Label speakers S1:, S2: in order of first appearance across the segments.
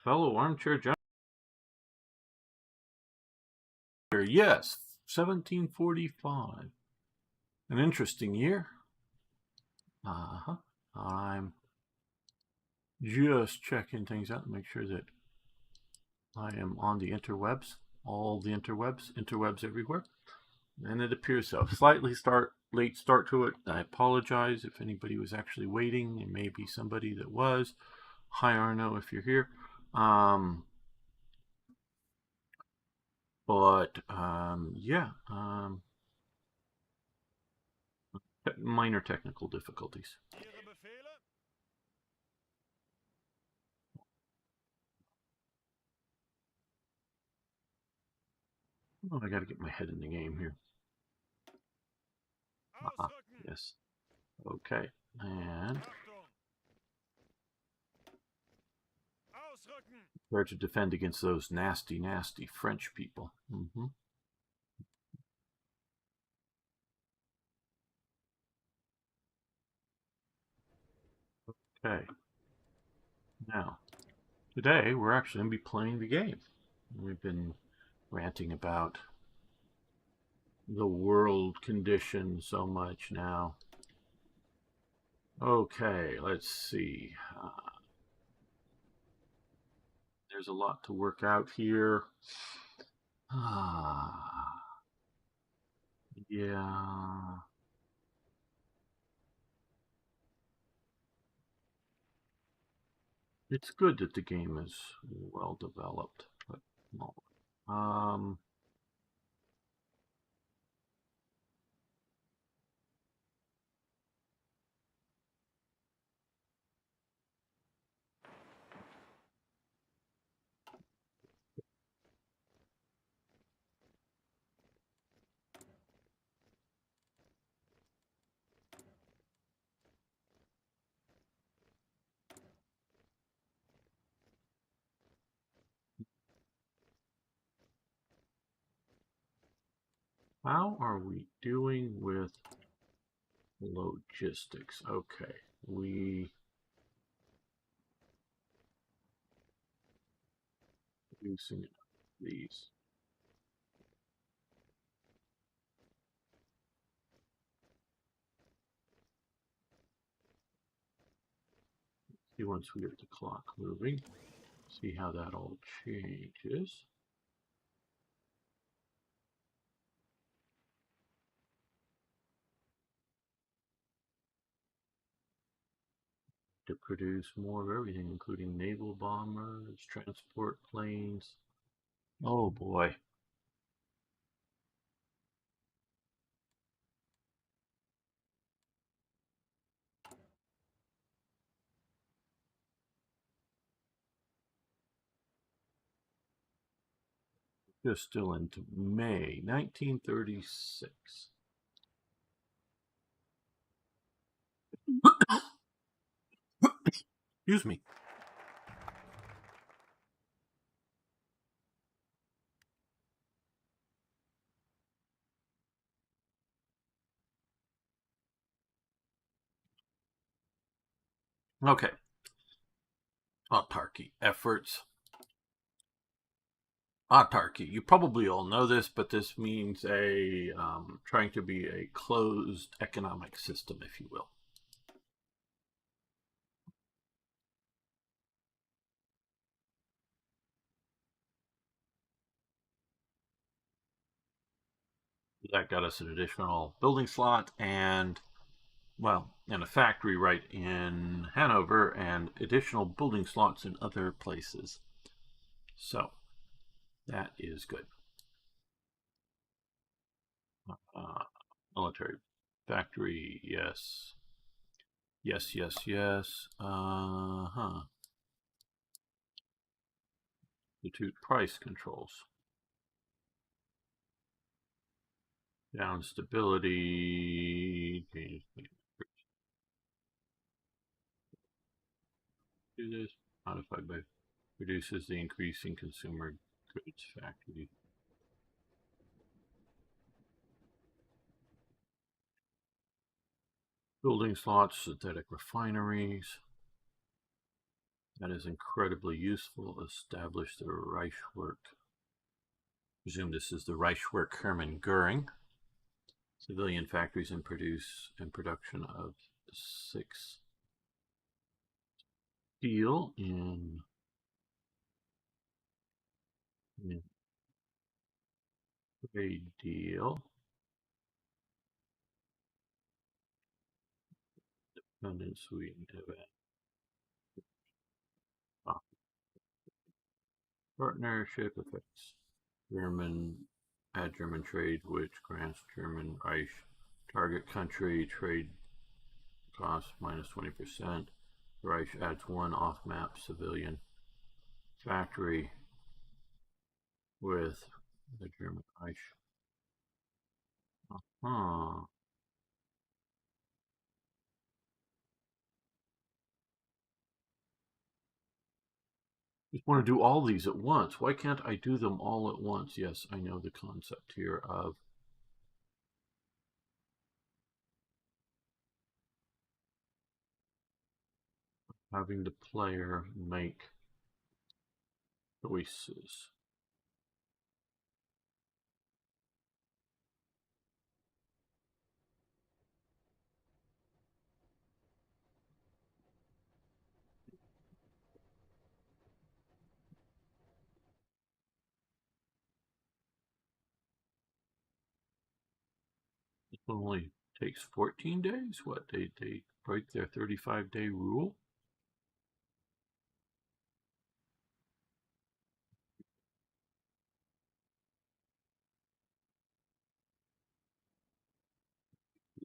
S1: Fellow armchair gentleman. Yes, 1745. An interesting year. Uh-huh. I'm just checking things out to make sure that I am on the interwebs, all the interwebs everywhere. And it appears so. Slightly late start to it. I apologize if anybody was actually waiting. There may be somebody that was. Hi Arno, if you're here. Yeah, minor technical difficulties. Oh, I got to get my head in the game here. Yes. Okay. And prepare to defend against those nasty, nasty French people. Okay. Now, today we're actually going to be playing the game. We've been ranting about the world condition so much now. Okay, let's see. There's a lot to work out here. Yeah. It's good that the game is well developed, but no. How are we doing with logistics? Okay, we using these. See, once we get the clock moving, see how that all changes. To produce more of everything, including naval bombers, transport planes. Oh boy. Just still into May 1936. Excuse me. Okay. Autarky efforts. Autarky. You probably all know this, but this means trying to be a closed economic system, if you will. That got us an additional building slot and, well, and a factory right in Hanover and additional building slots in other places. So that is good. Military factory, yes. Yes, yes, yes. Institute price controls. Down stability. Do this. Modified by reduces the increase in consumer goods factory. Building slots, synthetic refineries. That is incredibly useful. Establish the Reichswerk. Presume this is the Reichswerk Hermann Goering. Civilian factories and production of 6 steel in trade deal. London, Sweden, partnership affects German trade, which grants German Reich target country trade cost minus 20%. Reich adds 1 off-map civilian factory with the German Reich. Just want to do all these at once. Why can't I do them all at once? Yes, I know the concept here of having the player make choices. It only takes 14 days? What, they break their 35-day rule?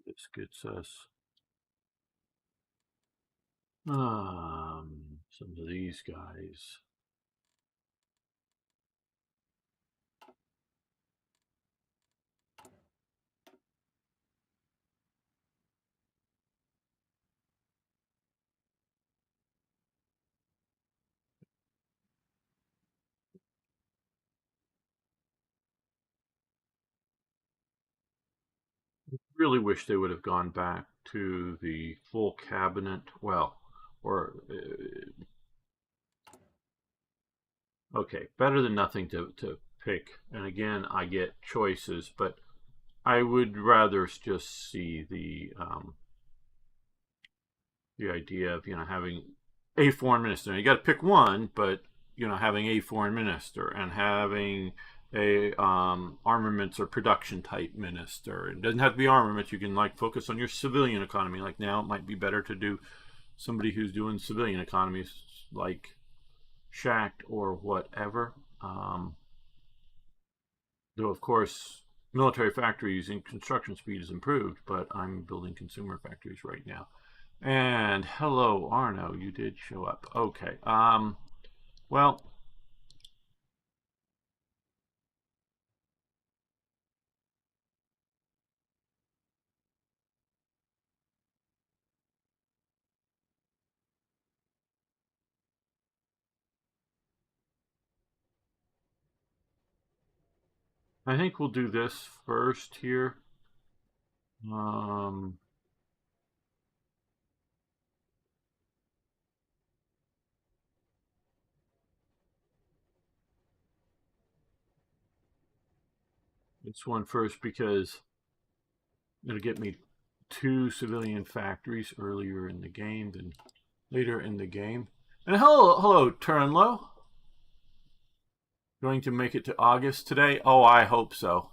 S1: This gets us some of these guys. Really wish they would have gone back to the full cabinet. Well, or okay, better than nothing to pick. And again, I get choices, but I would rather just see the idea of having a foreign minister. You got to pick one, but having a foreign minister and having a armaments or production type minister. It doesn't have to be armaments. You can focus on your civilian economy. Like now, it might be better to do somebody who's doing civilian economies like Schacht or whatever. Though of course, military factories and construction speed is improved, but I'm building consumer factories right now. And hello, Arno, you did show up. Okay. Well, I think we'll do this first here. This one first because it'll get me 2 civilian factories earlier in the game than later in the game. And hello, Turnlow. Going to make it to August today? Oh, I hope so.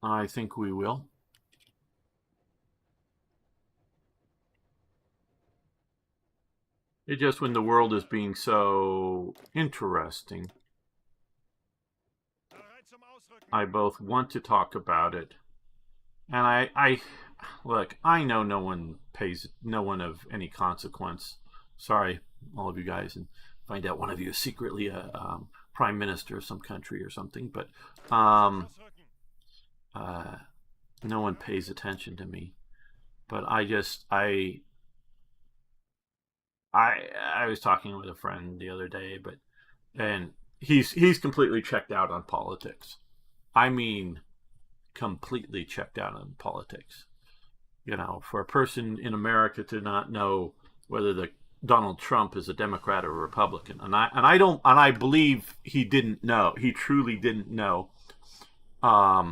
S1: I think we will. It just when the world is being so interesting, I both want to talk about it, and I look. I know no one of any consequence. Sorry, all of you guys, and find out one of you is secretly a prime minister of some country or something. But no one pays attention to me. But I was talking with a friend the other day, and he's completely checked out on politics. I mean, completely checked out on politics. For a person in America to not know whether the Donald Trump is a Democrat or a Republican, and I believe he didn't know. He truly didn't know. I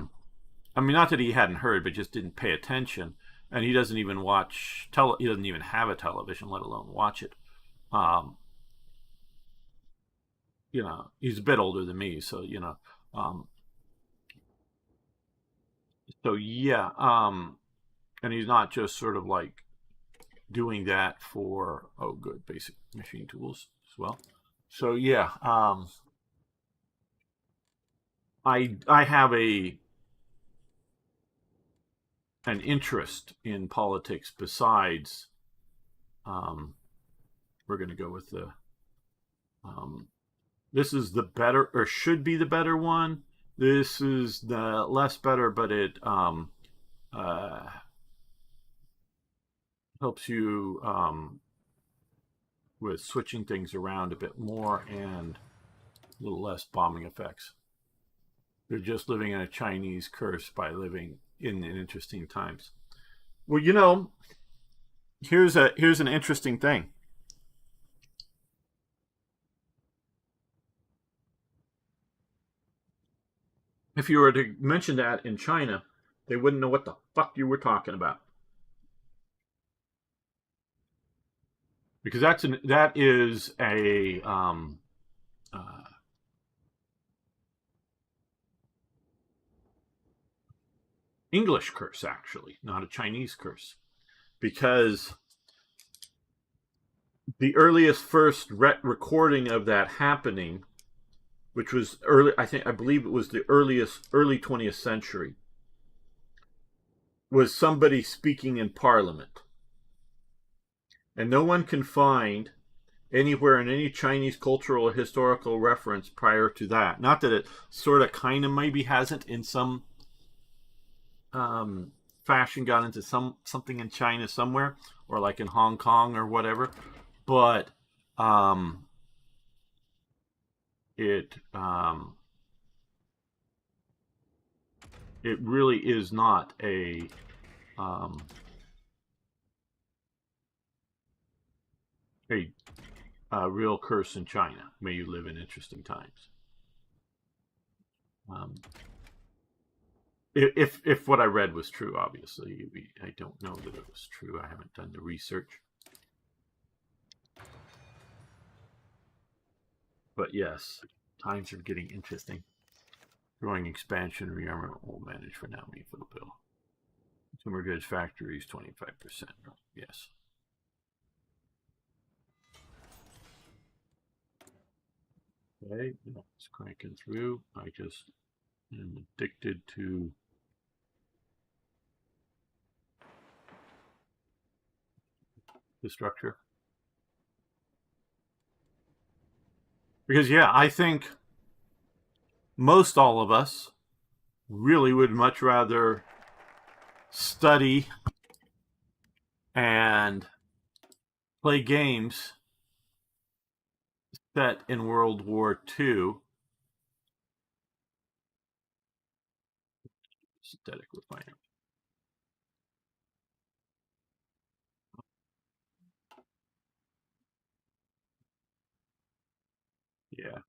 S1: mean, not that he hadn't heard, but just didn't pay attention. And he doesn't even watch he doesn't even have a television, let alone watch it. Um, he's a bit older than me, so um, so yeah, and he's not just sort of like doing that for good basic machine tools as well. So yeah, I have an interest in politics besides we're going to go with the um, this is the better or should be the better one. This is the less better, but it uh, helps you with switching things around a bit more and a little less bombing effects. They're just living in a Chinese curse by living in interesting times. Well, here's an interesting thing. If you were to mention that in China, they wouldn't know what the fuck you were talking about. Because that is a English curse, actually, not a Chinese curse. Because the earliest first recording of that happening, which was I believe it was the early 20th century, was somebody speaking in Parliament. And no one can find anywhere in any Chinese cultural or historical reference prior to that. Not that it sort of kind of maybe hasn't in some fashion got into something in China somewhere, or like in Hong Kong or whatever, but it it really is not a real curse in China. May you live in interesting times. If what I read was true, obviously, I don't know that it was true. I haven't done the research. But yes, times are getting interesting. Growing expansion, rearmament will manage for now, me for the bill. Consumer goods factories, 25%. Yes. Okay, it's cranking through. I just am addicted to the structure. Because, yeah, I think most all of us really would much rather study and play games set in World War II. Synthetic refinery. Yeah.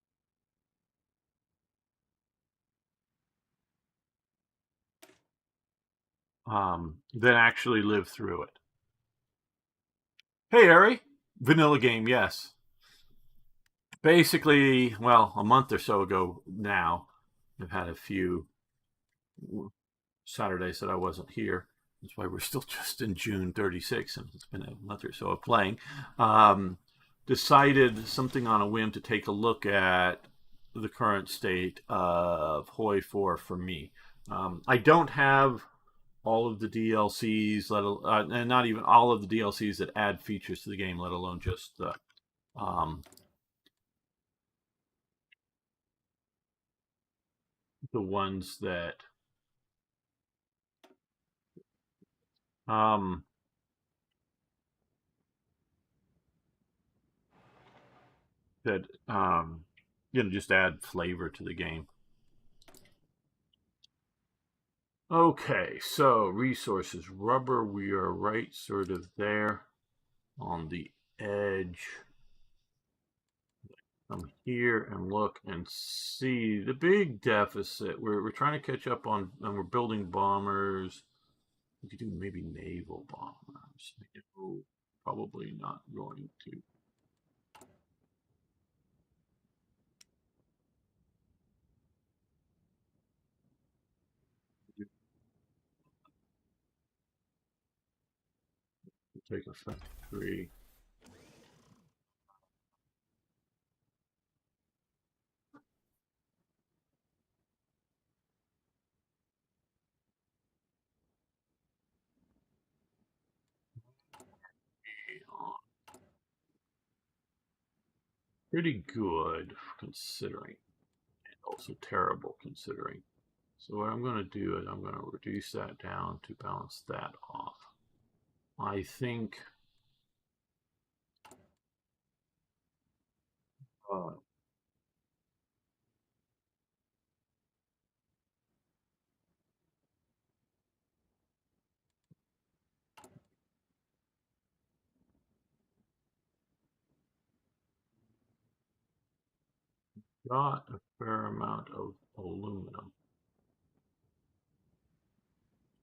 S1: Than actually live through it. Hey, Ari. Vanilla game, yes. Basically, well, a month or so ago now, I've had a few Saturdays that I wasn't here. That's why we're still just in June 36, and it's been a month or so of playing. Decided something on a whim to take a look at the current state of Hoi 4 for me. I don't have all of the DLCs, and not even all of the DLCs that add features to the game, let alone just the ones that um, that just add flavor to the game. Okay, so resources, rubber, we are right sort of there on the edge. Come here and look and see the big deficit. We're trying to catch up on, and we're building bombers. We could do maybe naval bombers. No, probably not going to. Take effect 3. Pretty good considering, and also terrible considering. So what I'm going to do is I'm going to reduce that down to balance that off. I think got a fair amount of aluminum.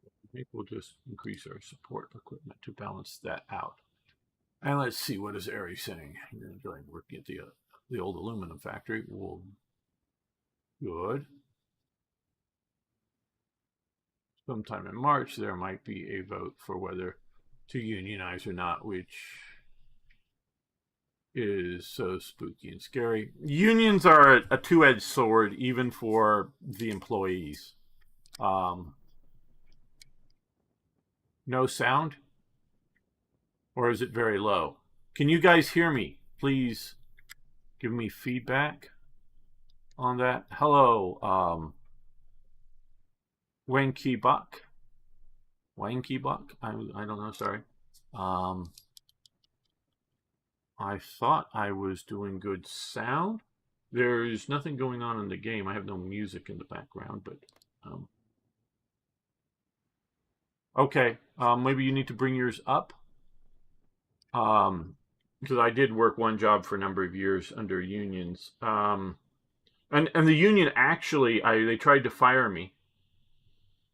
S1: I think we'll just increase our support equipment to balance that out. And let's see, what is Ari saying? You're going to go and work at the old aluminum factory. Well, good. Sometime in March, there might be a vote for whether to unionize or not, which is so spooky and scary. Unions are a two-edged sword, even for the employees. No sound? Or is it very low? Can you guys hear me? Please give me feedback on that. Hello, Wanky Buck. Wanky Buck? I don't know, sorry. I thought I was doing good sound. There's nothing going on in the game. I have no music in the background, but okay. Maybe you need to bring yours up. Because I did work one job for a number of years under unions. And the union actually, they tried to fire me.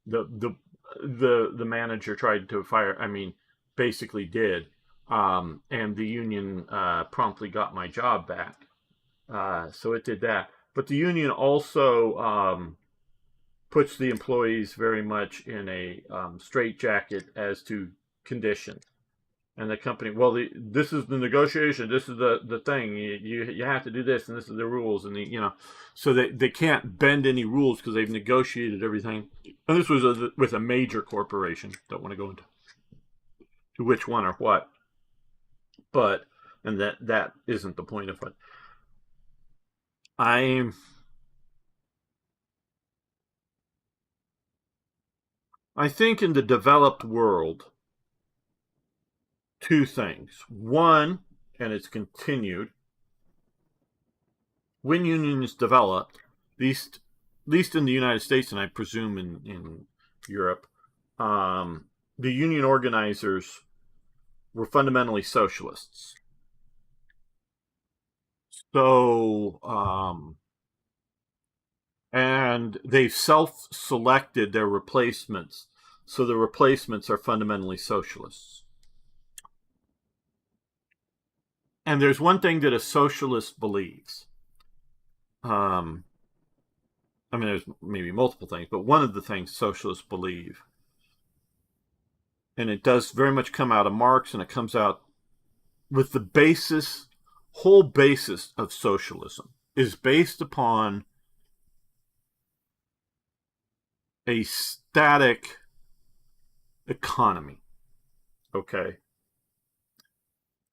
S1: The manager tried to fire. I mean, basically did. And the union promptly got my job back. So it did that. But the union also puts the employees very much in a straitjacket as to conditions. And the company, well, this is the negotiation. This is the thing. You have to do this, and this is the rules, and so they can't bend any rules because they've negotiated everything. And this was with a major corporation. Don't want to go into which one or what, but and that isn't the point of it. I think in the developed world, two things. One, and it's continued, when unions developed, at least in the United States, and I presume in Europe, the union organizers were fundamentally socialists. So, and they've self-selected their replacements, so the replacements are fundamentally socialists. And there's one thing that a socialist believes. I mean, there's maybe multiple things, but one of the things socialists believe, and it does very much come out of Marx, and it comes out with the whole basis of socialism is based upon a static economy. Okay.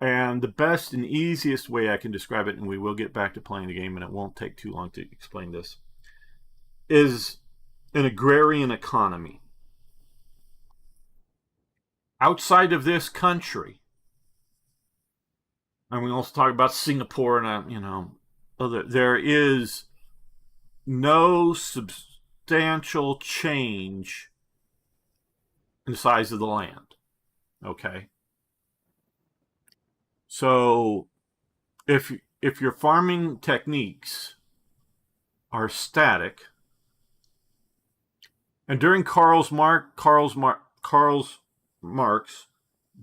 S1: And the best and easiest way I can describe it, and we will get back to playing the game, and it won't take too long to explain this, is an agrarian economy. Outside of this country, and we also talk about Singapore and there is no substantial change in the size of the land. Okay. So if your farming techniques are static, and during Karl Marx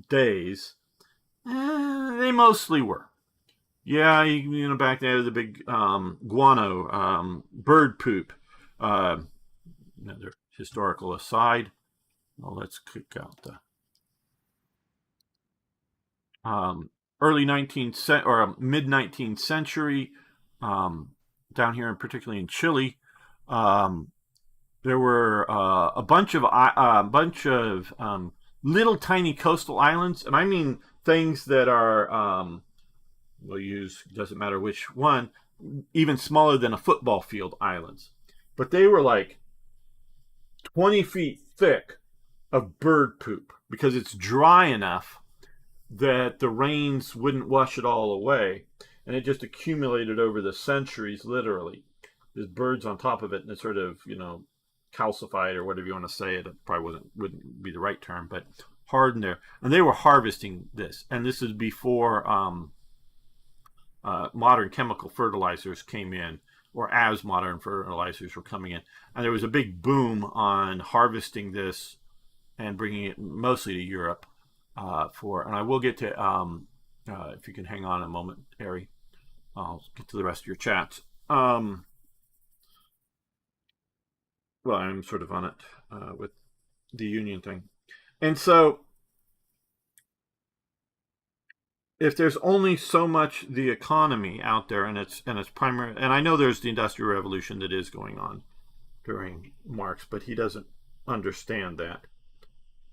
S1: days, they mostly were. Yeah, back there, the big guano, bird poop. Another historical aside. Well, let's kick out the early 19th or mid 19th century, down here, and particularly in Chile. There were a bunch of little tiny coastal islands, and I mean things that are we'll use, doesn't matter which one, even smaller than a football field islands, but they were like 20 feet thick of bird poop because it's dry enough that the rains wouldn't wash it all away, and it just accumulated over the centuries, literally. There's birds on top of it, and it sort of, calcified, or whatever you want to say it. It probably wouldn't be the right term, but hardened there. And they were harvesting this, and this is before modern chemical fertilizers came in, or as modern fertilizers were coming in. And there was a big boom on harvesting this and bringing it mostly to Europe. And I will get to, if you can hang on a moment, Harry, I'll get to the rest of your chats. Well, I'm sort of on it with the union thing. And so, if there's only so much the economy out there, and it's primary, and I know there's the Industrial Revolution that is going on during Marx, but he doesn't understand that.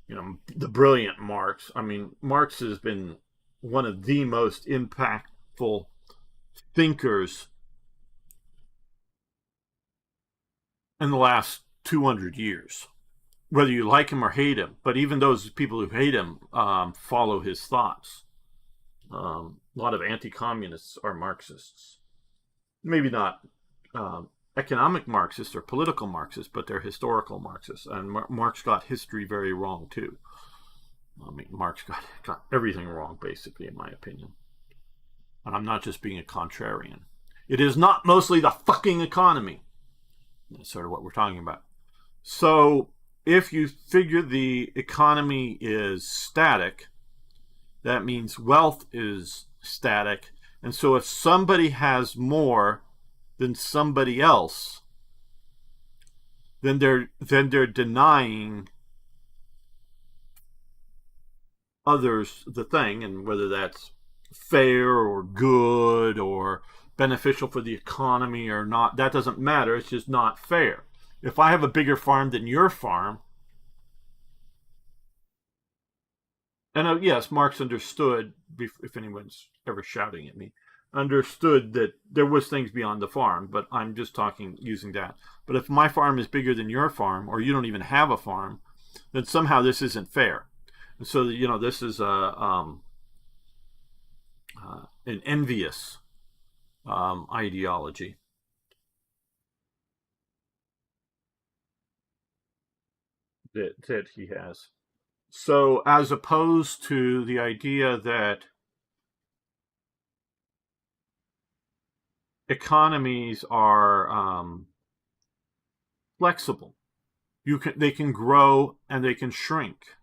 S1: The brilliant Marx. I mean, Marx has been one of the most impactful thinkers in the last 200 years, whether you like him or hate him. But even those people who hate him follow his thoughts. A lot of anti-communists are Marxists. Maybe not economic Marxists or political Marxists, but they're historical Marxists. And Marx got history very wrong, too. I mean, Marx got everything wrong, basically, in my opinion. And I'm not just being a contrarian. It is not mostly the fucking economy. That's sort of what we're talking about. So, if you figure the economy is static, that means wealth is static. And so if somebody has more than somebody else, then they're denying others the thing, and whether that's fair or good or beneficial for the economy or not, that doesn't matter. It's just not fair. If I have a bigger farm than your farm, and yes, Marx understood, if anyone's ever shouting at me, understood that there was things beyond the farm, but I'm just talking using that. But if my farm is bigger than your farm, or you don't even have a farm, then somehow this isn't fair. And so, this is an envious ideology. That he has. So, as opposed to the idea that economies are flexible, they can grow and they can shrink.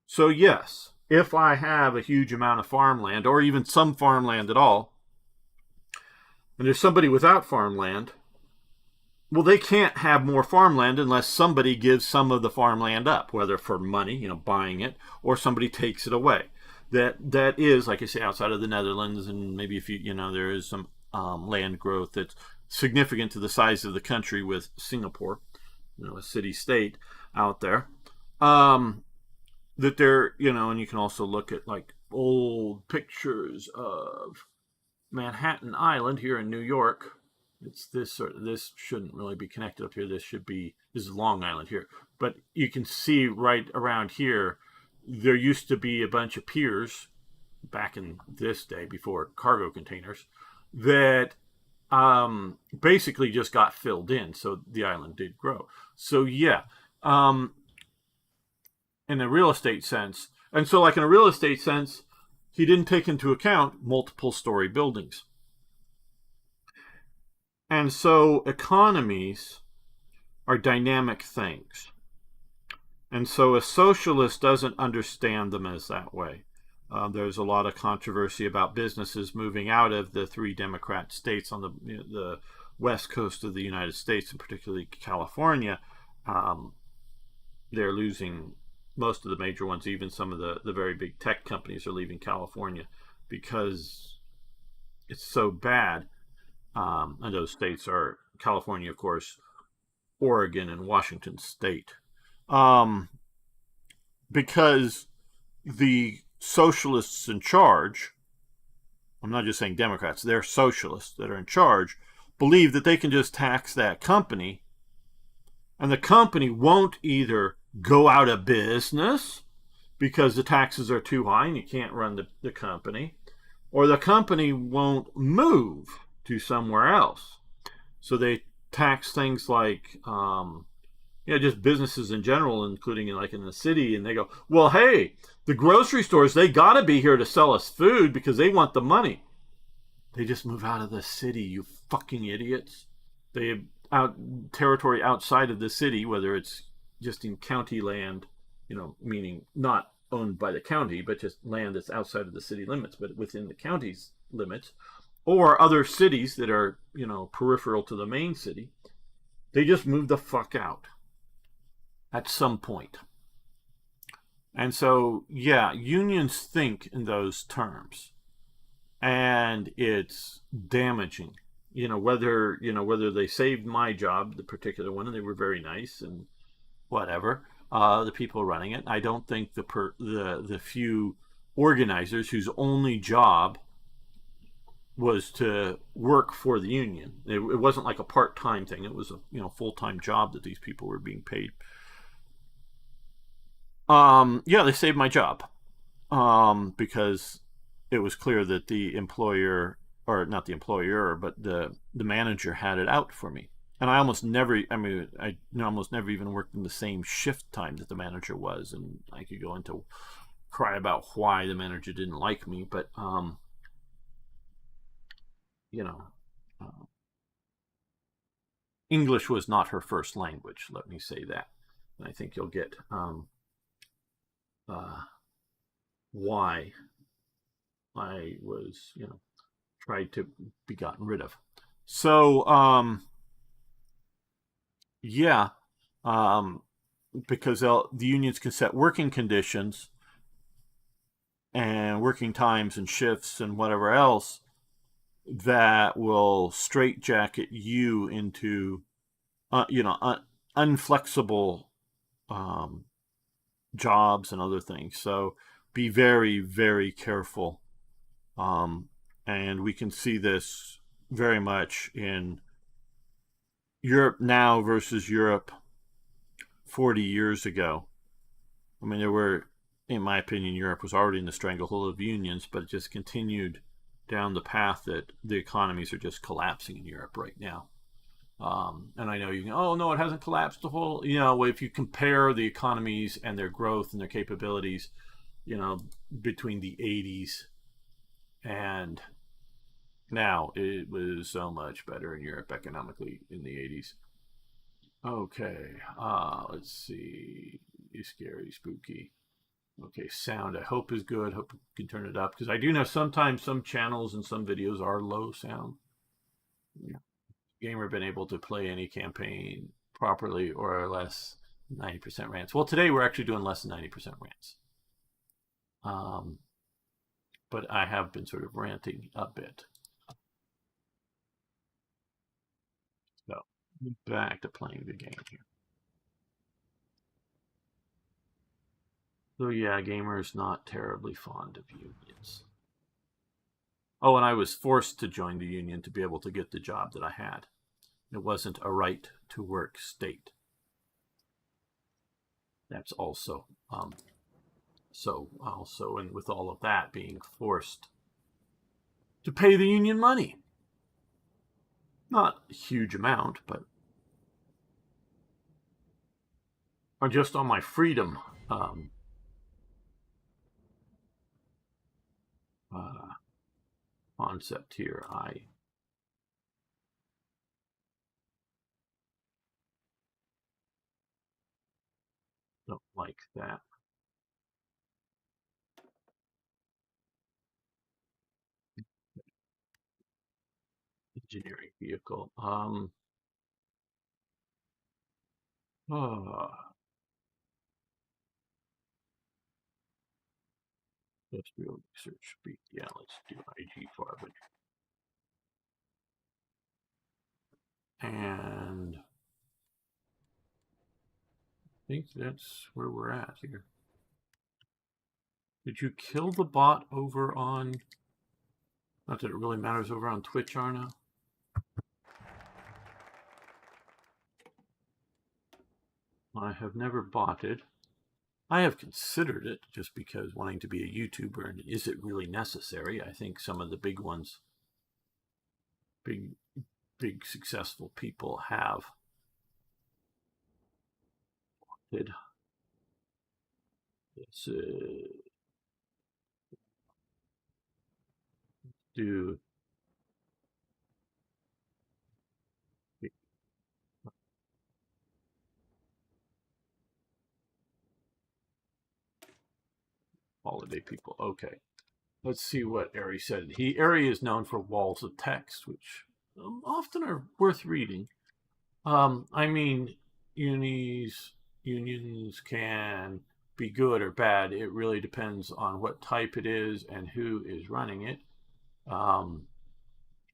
S1: So yes, if I have a huge amount of farmland, or even some farmland at all, and there's somebody without farmland, well, they can't have more farmland unless somebody gives some of the farmland up, whether for money, buying it, or somebody takes it away. That is, like I say, outside of the Netherlands, and maybe if there is some land growth that's significant to the size of the country with Singapore, a city-state out there. That they're, and you can also look at like old pictures of Manhattan Island here in New York. It's this shouldn't really be connected up here. This is Long Island here. But you can see right around here, there used to be a bunch of piers back in this day before cargo containers that basically just got filled in. So the island did grow. So yeah, in a real estate sense. And so like in a real estate sense, he didn't take into account multiple story buildings. And so economies are dynamic things. And so a socialist doesn't understand them as that way. There's a lot of controversy about businesses moving out of the 3 Democrat states on the west coast of the United States, and particularly California. They're losing most of the major ones. Even some of the very big tech companies are leaving California because it's so bad. And those states are California, of course, Oregon, and Washington State. Because the socialists in charge, I'm not just saying Democrats, they're socialists that are in charge, believe that they can just tax that company, and the company won't either go out of business because the taxes are too high and you can't run the company, or the company won't move to somewhere else. So they tax things like just businesses in general, including in the city, and they go, well, hey, the grocery stores, they gotta be here to sell us food because they want the money. They just move out of the city, you fucking idiots. They have territory outside of the city, whether it's just in county land, meaning not owned by the county, but just land that's outside of the city limits, but within the county's limits, or other cities that are, peripheral to the main city. They just move the fuck out at some point. And so, yeah, unions think in those terms. And it's damaging. Whether they saved my job, the particular one, and they were very nice and whatever, the people running it. I don't think the few organizers whose only job was to work for the union. It wasn't like a part-time thing. It was a full-time job that these people were being paid. They saved my job because it was clear that the employer, or not the employer, but the manager had it out for me. And I almost never even worked in the same shift time that the manager was, and I could go into cry about why the manager didn't like me, but English was not her first language, let me say that. And I think you'll get why I was, tried to be gotten rid of. So, because the unions can set working conditions and working times and shifts and whatever else that will straitjacket you into, unflexible jobs and other things. So be very, very careful. And we can see this very much in Europe now versus Europe 40 years ago. I mean, in my opinion, Europe was already in the stranglehold of unions, but it just continued down the path that the economies are just collapsing in Europe right now. And I know you can, oh no, it hasn't collapsed the whole, if you compare the economies and their growth and their capabilities, between the 80s and now, it was so much better in Europe economically in the 80s. Okay, let's see. Scary, spooky. Okay, sound I hope is good. Hope you can turn it up, because I do know sometimes some channels and some videos are low sound. Yeah. Gamer been able to play any campaign properly or less 90% rants. Well, today we're actually doing less than 90% rants. But I have been sort of ranting a bit. So, back to playing the game here. So yeah, gamers not terribly fond of unions. Oh, and I was forced to join the union to be able to get the job that I had. It wasn't a right to work state. That's also, and with all of that, being forced to pay the union money. Not a huge amount, but just on my freedom. concept here. I don't like that. Engineering vehicle. Industrial research. Yeah, let's do IG carbon. And I think that's where we're at here. Did you kill the bot over on, not that it really matters, over on Twitch, Arna? I have never botted. I have considered it just because wanting to be a YouTuber, and is it really necessary? I think some of the big ones, big successful people have botted. Let's do holiday people. Okay. Let's see what Ari said. Ari is known for walls of text, which often are worth reading. I mean, unions can be good or bad. It really depends on what type it is and who is running it.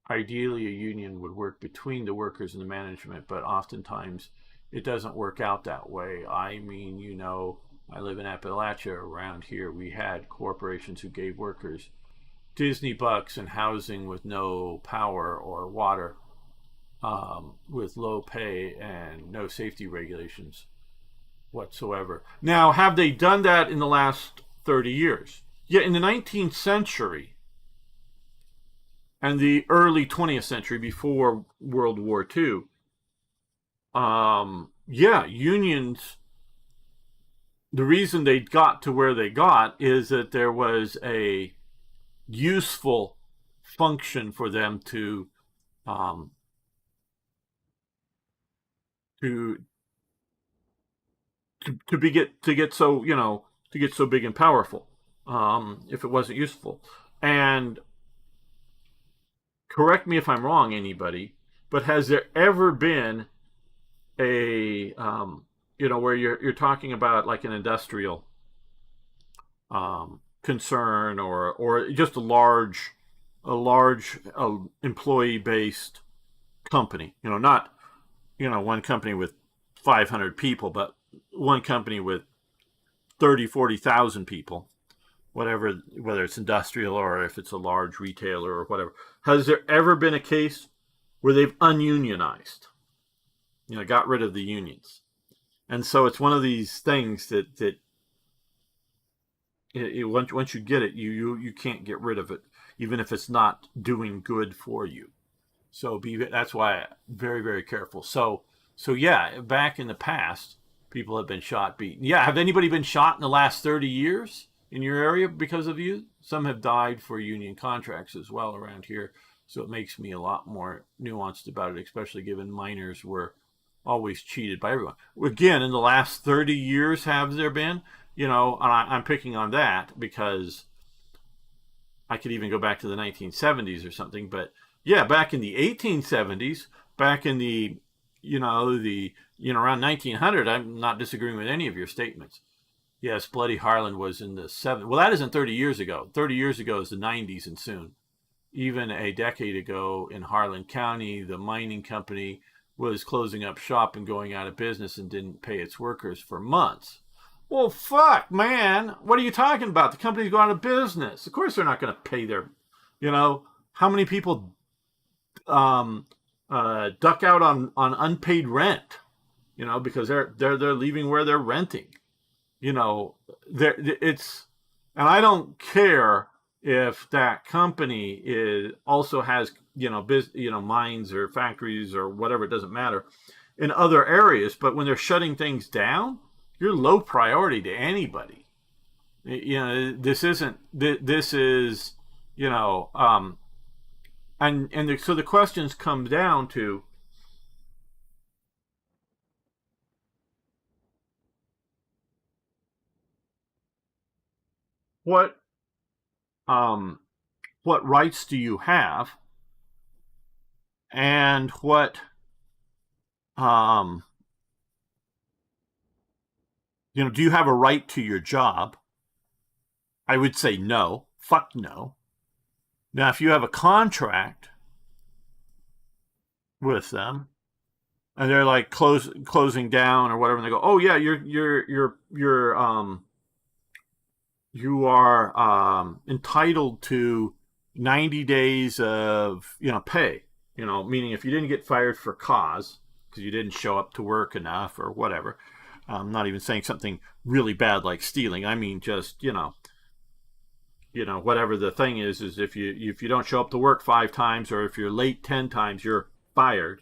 S1: Ideally, a union would work between the workers and the management, but oftentimes it doesn't work out that way. I mean, I live in Appalachia. Around here, we had corporations who gave workers Disney bucks and housing with no power or water, with low pay and no safety regulations whatsoever. Now, have they done that in the last 30 years? Yeah, in the 19th century and the early 20th century, before World War II, yeah, unions, the reason they got to where they got is that there was a useful function for them to get so big and powerful, if it wasn't useful. And correct me if I'm wrong, anybody, but has there ever been a where you're talking about like an industrial concern, or just a large employee based company, not one company with 500 people, but one company with 30,000-40,000 people, whether it's industrial or if it's a large retailer or whatever. Has there ever been a case where they've ununionized, got rid of the unions? And so it's one of these things that once you get it, you can't get rid of it, even if it's not doing good for you. So that's why very, very careful. So yeah, back in the past, people have been shot, beaten. Yeah, have anybody been shot in the last 30 years in your area because of you? Some have died for union contracts as well around here. So it makes me a lot more nuanced about it, especially given miners were always cheated by everyone. Again, in the last 30 years, have there been? And I'm picking on that because I could even go back to the 1970s or something. But yeah, back in the 1870s, back in the around 1900, I'm not disagreeing with any of your statements. Yes, Bloody Harlan was in the 70s. Well, that isn't 30 years ago. 30 years ago is the 90s and soon. Even a decade ago in Harlan County, the mining company was closing up shop and going out of business and didn't pay its workers for months. Well, fuck, man. What are you talking about? The company's going out of business. Of course they're not going to pay their, how many people duck out on unpaid rent, because they're leaving where they're renting. It's, and I don't care if that company also has mines or factories or whatever, it doesn't matter, in other areas, but when they're shutting things down, you're low priority to anybody. This is you know, so the questions come down to what um, what rights do you have, and what um, do you have a right to your job? I would say no. Fuck no. Now, if you have a contract with them and they're like closing down or whatever, and they go, "Oh yeah, you are entitled to 90 days of pay," meaning if you didn't get fired for cause because you didn't show up to work enough or whatever. I'm not even saying something really bad like stealing. I mean just whatever the thing is if you don't show up to work 5 times, or if you're late 10 times, you're fired.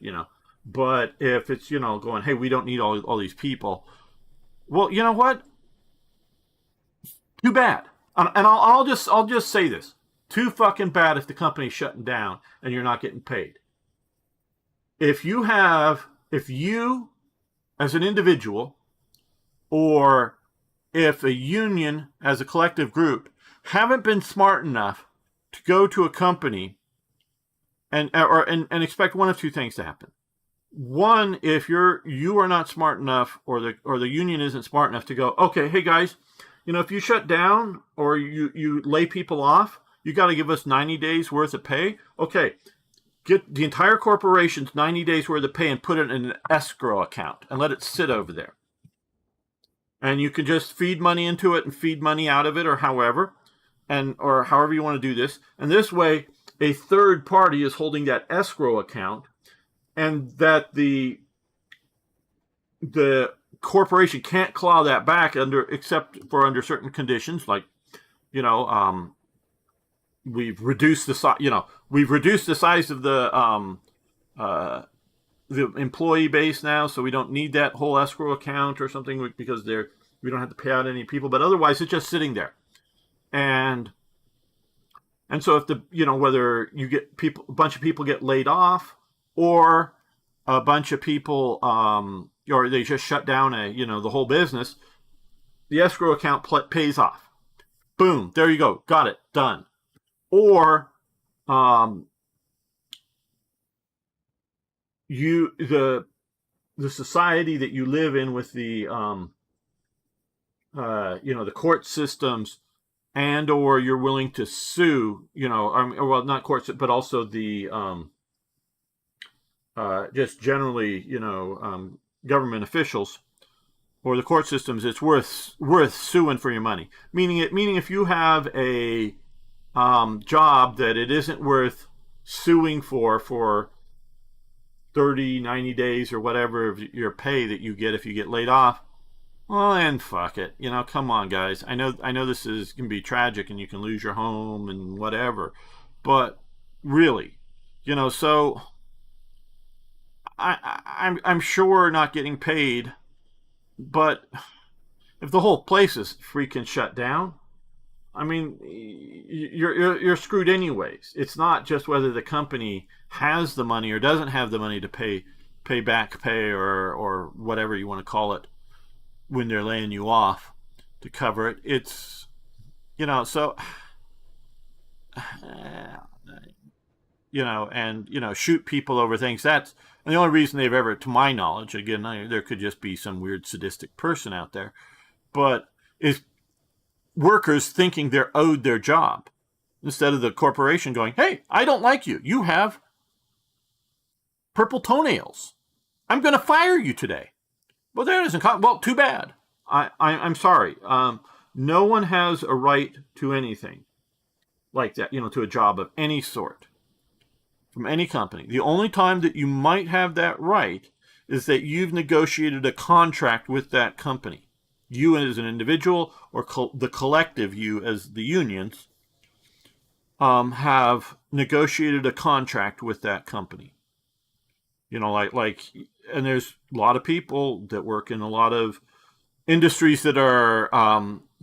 S1: But if it's going, hey, we don't need all these people, well, you know what, too bad. And I'll just say this: too fucking bad if the company's shutting down and you're not getting paid. If you as an individual, or if a union as a collective group haven't been smart enough to go to a company and expect one of two things to happen. One, if you are not smart enough, or the union isn't smart enough to go, okay, hey guys, if you shut down or you lay people off, you got to give us 90 days worth of pay. Okay, get the entire corporation's 90 days worth of pay and put it in an escrow account and let it sit over there. And you can just feed money into it and feed money out of it, or however you want to do this. And this way, a third party is holding that escrow account, and that the corporation can't claw that back except for under certain conditions, like we've reduced the size of the employee base now, so we don't need that whole escrow account or something, because we don't have to pay out any people. But otherwise, it's just sitting there. And so if whether you get a bunch of people get laid off, or a bunch of people or they just shut down the whole business, the escrow account pays off. Boom, there you go, got it, done. Or the society that you live in with the the court systems, and or you're willing to sue, well, not courts, but also the just generally, government officials or the court systems, it's worth suing for your money. Meaning if you have a job that it isn't worth suing for 30, 90 days or whatever of your pay that you get if you get laid off, well, then fuck it. Come on, guys. I know this can be tragic and you can lose your home and whatever, but really, so I'm sure not getting paid, but if the whole place is freaking shut down, I mean, you're screwed anyways. It's not just whether the company has the money or doesn't have the money to pay back pay, or whatever you want to call it, when they're laying you off to cover it. It's so and shoot people over things. And the only reason they've ever, to my knowledge, again, there could just be some weird sadistic person out there, but is workers thinking they're owed their job, instead of the corporation going, hey, I don't like you. You have purple toenails. I'm going to fire you today. Well, that isn't. Well, too bad. I'm sorry. No one has a right to anything like that, to a job of any sort from any company. The only time that you might have that right is that you've negotiated a contract with that company. You as an individual, or the collective, you as the unions, have negotiated a contract with that company. And there's a lot of people that work in a lot of industries that are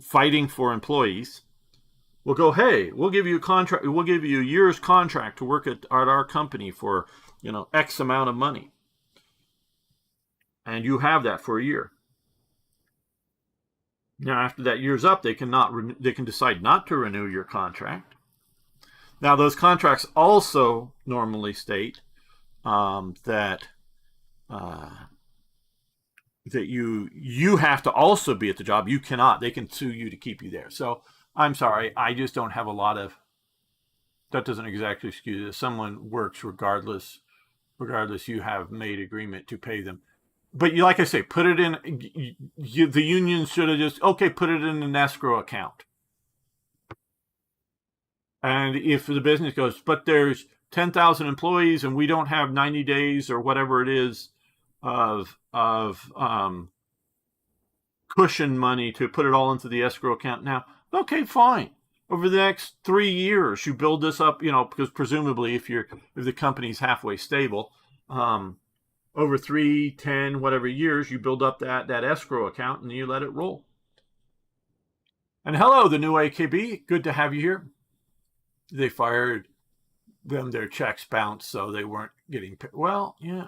S1: fighting for employees, will go, hey, we'll give you a contract. We'll give you a year's contract to work at our company for, X amount of money. And you have that for a year. Now, after that year's up, they can decide not to renew your contract. Now, those contracts also normally state that you have to also be at the job. You cannot. They can sue you to keep you there. So I'm sorry, I just don't have a lot of. That doesn't exactly excuse it. If someone works regardless, you have made agreement to pay them. But like I say, put it in. The union should have just put it in an escrow account. And if the business goes, but there's 10,000 employees and we don't have 90 days or whatever it is of cushion money to put it all into the escrow account now, okay, fine. Over the next 3 years, you build this up, because presumably if the company's halfway stable, over 3, 10, whatever years, you build up that escrow account and you let it roll. And hello, the new AKB. Good to have you here. They fired them, their checks bounced, so they weren't getting paid. Well, yeah,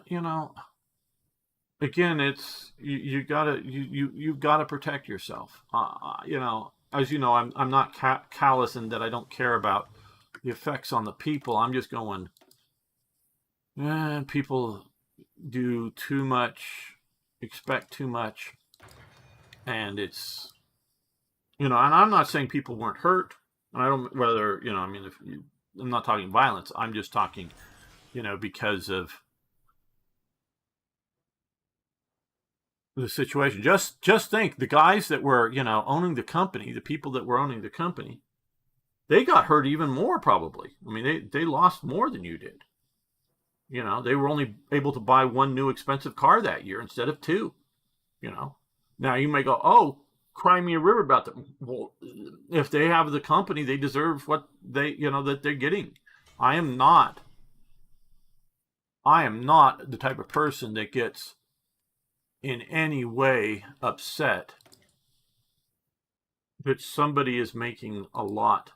S1: again, it's you've got to protect yourself. As you know, I'm not callous in that I don't care about the effects on the people. I'm just going, people do too much, expect too much, and it's, and I'm not saying people weren't hurt. I don't, whether, I'm not talking violence. I'm just talking, because of the situation. Just think, the guys that were, owning the company, the people that were owning the company, they got hurt even more probably. I mean, they lost more than you did. They were only able to buy one new expensive car that year instead of two. Now you may go, oh, cry me a river about that. Well, if they have the company, they deserve what that they're getting. I am not the type of person that gets in any way upset that somebody is making a lot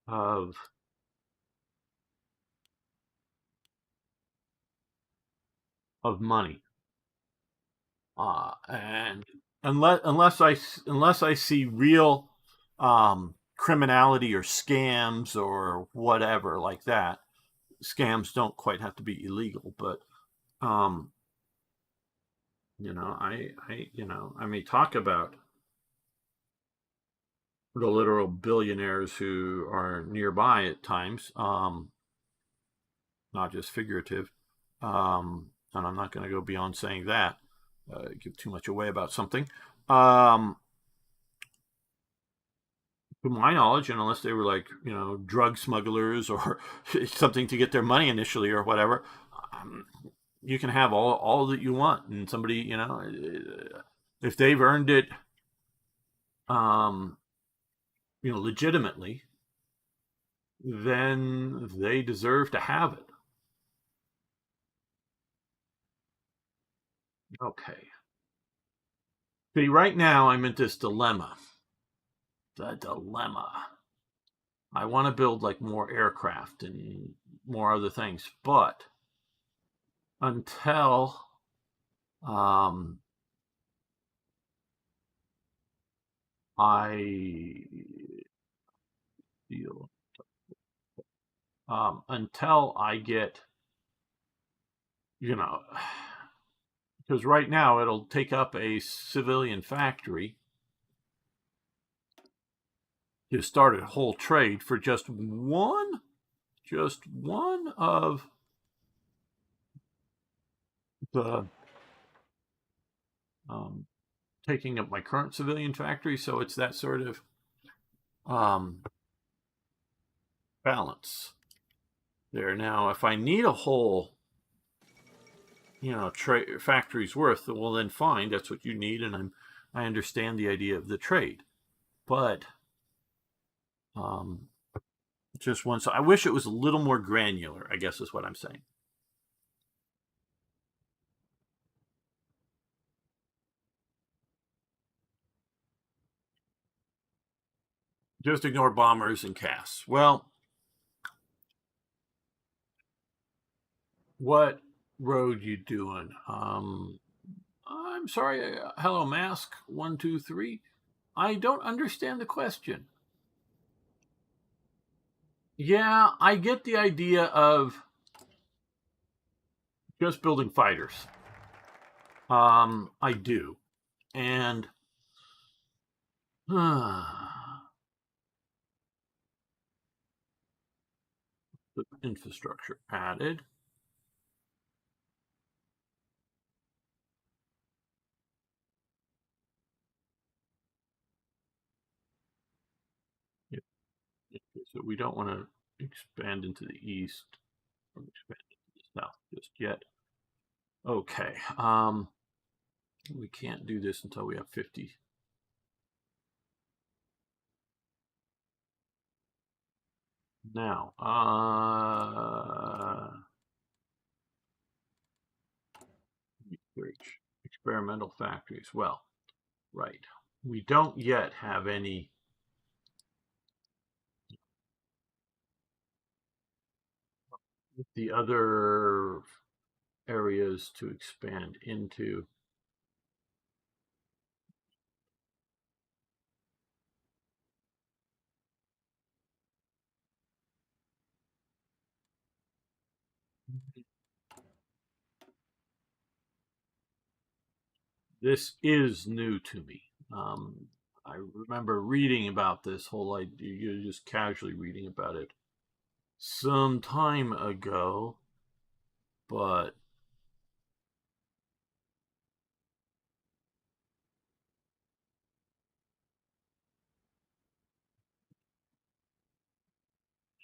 S1: of money. And unless I see real criminality or scams or whatever like that, scams don't quite have to be illegal, but I may talk about the literal billionaires who are nearby at times, not just figurative, and I'm not going to go beyond saying that, give too much away about something. To my knowledge, and unless they were like, drug smugglers or something to get their money initially or whatever, you can have all that you want. And somebody, if they've earned it, legitimately, then they deserve to have it. Okay. See, right now I'm in this dilemma. The dilemma. I want to build like more aircraft and more other things, but until I feel until I get, because right now it'll take up a civilian factory to start a whole trade for just one of the taking up my current civilian factory. So it's that sort of balance there. Now, if I need a whole, factory's worth, well then fine, that's what you need, and I understand the idea of the trade, but just one. So I wish it was a little more granular, I guess is what I'm saying. Just ignore bombers and casts. Well, what road you doing? I'm sorry. Hello, Mask 123. I don't understand the question. Yeah, I get the idea of just building fighters. I do, and the infrastructure added. Yep. Okay, so we don't want to expand into the east or expand into the south just yet. Okay. We can't do this until we have 50. Now, research experimental factories. Well, right. We don't yet have any the other areas to expand into. This is new to me. I remember reading about this whole idea, you're just casually reading about it some time ago, but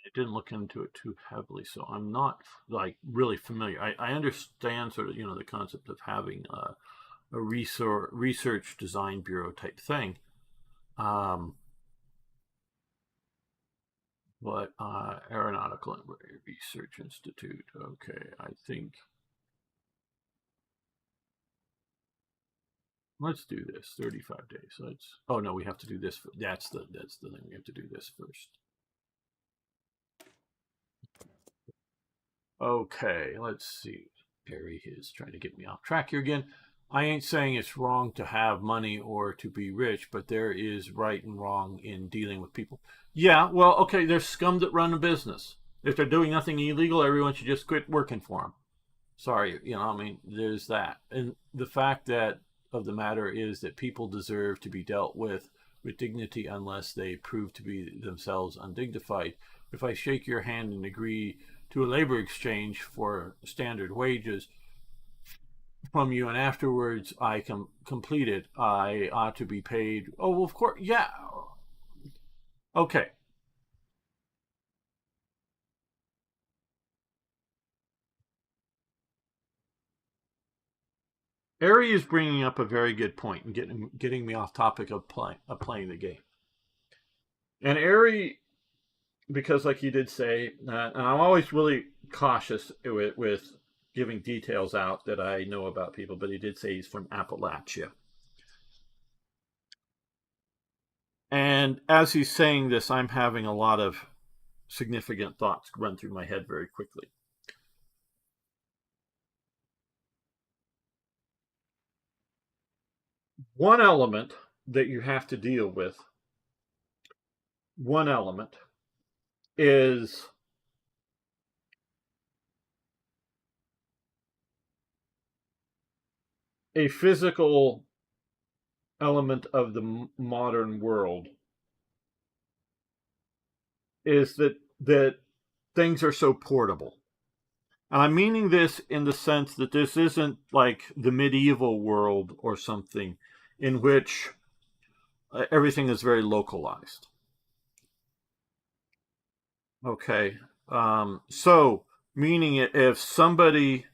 S1: I didn't look into it too heavily, so I'm not like really familiar. I understand sort of the concept of having a research design bureau type thing, um, but Aeronautical and Research Institute. Okay, I think let's do this. 35 days. Let's. Oh no, we have to do this. That's the thing. We have to do this first. Okay, let's see. Perry is trying to get me off track here again. I ain't saying it's wrong to have money or to be rich, but there is right and wrong in dealing with people. Yeah, well, okay, there's scum that run a business. If they're doing nothing illegal, everyone should just quit working for them. Sorry, I mean, there's that. And the fact that of the matter is that people deserve to be dealt with dignity unless they prove to be themselves undignified. If I shake your hand and agree to a labor exchange for standard wages from you and afterwards I complete it, I ought to be paid. Oh, well, of course, yeah. Okay. Ari is bringing up a very good point and getting me off topic of playing the game. And Ari, because like you did say, and I'm always really cautious with giving details out that I know about people, but he did say he's from Appalachia. And as he's saying this, I'm having a lot of significant thoughts run through my head very quickly. One element that you have to deal with, one element is a physical element of the modern world is that things are so portable. And I'm meaning this in the sense that this isn't like the medieval world or something in which everything is very localized. Okay. So, meaning if somebody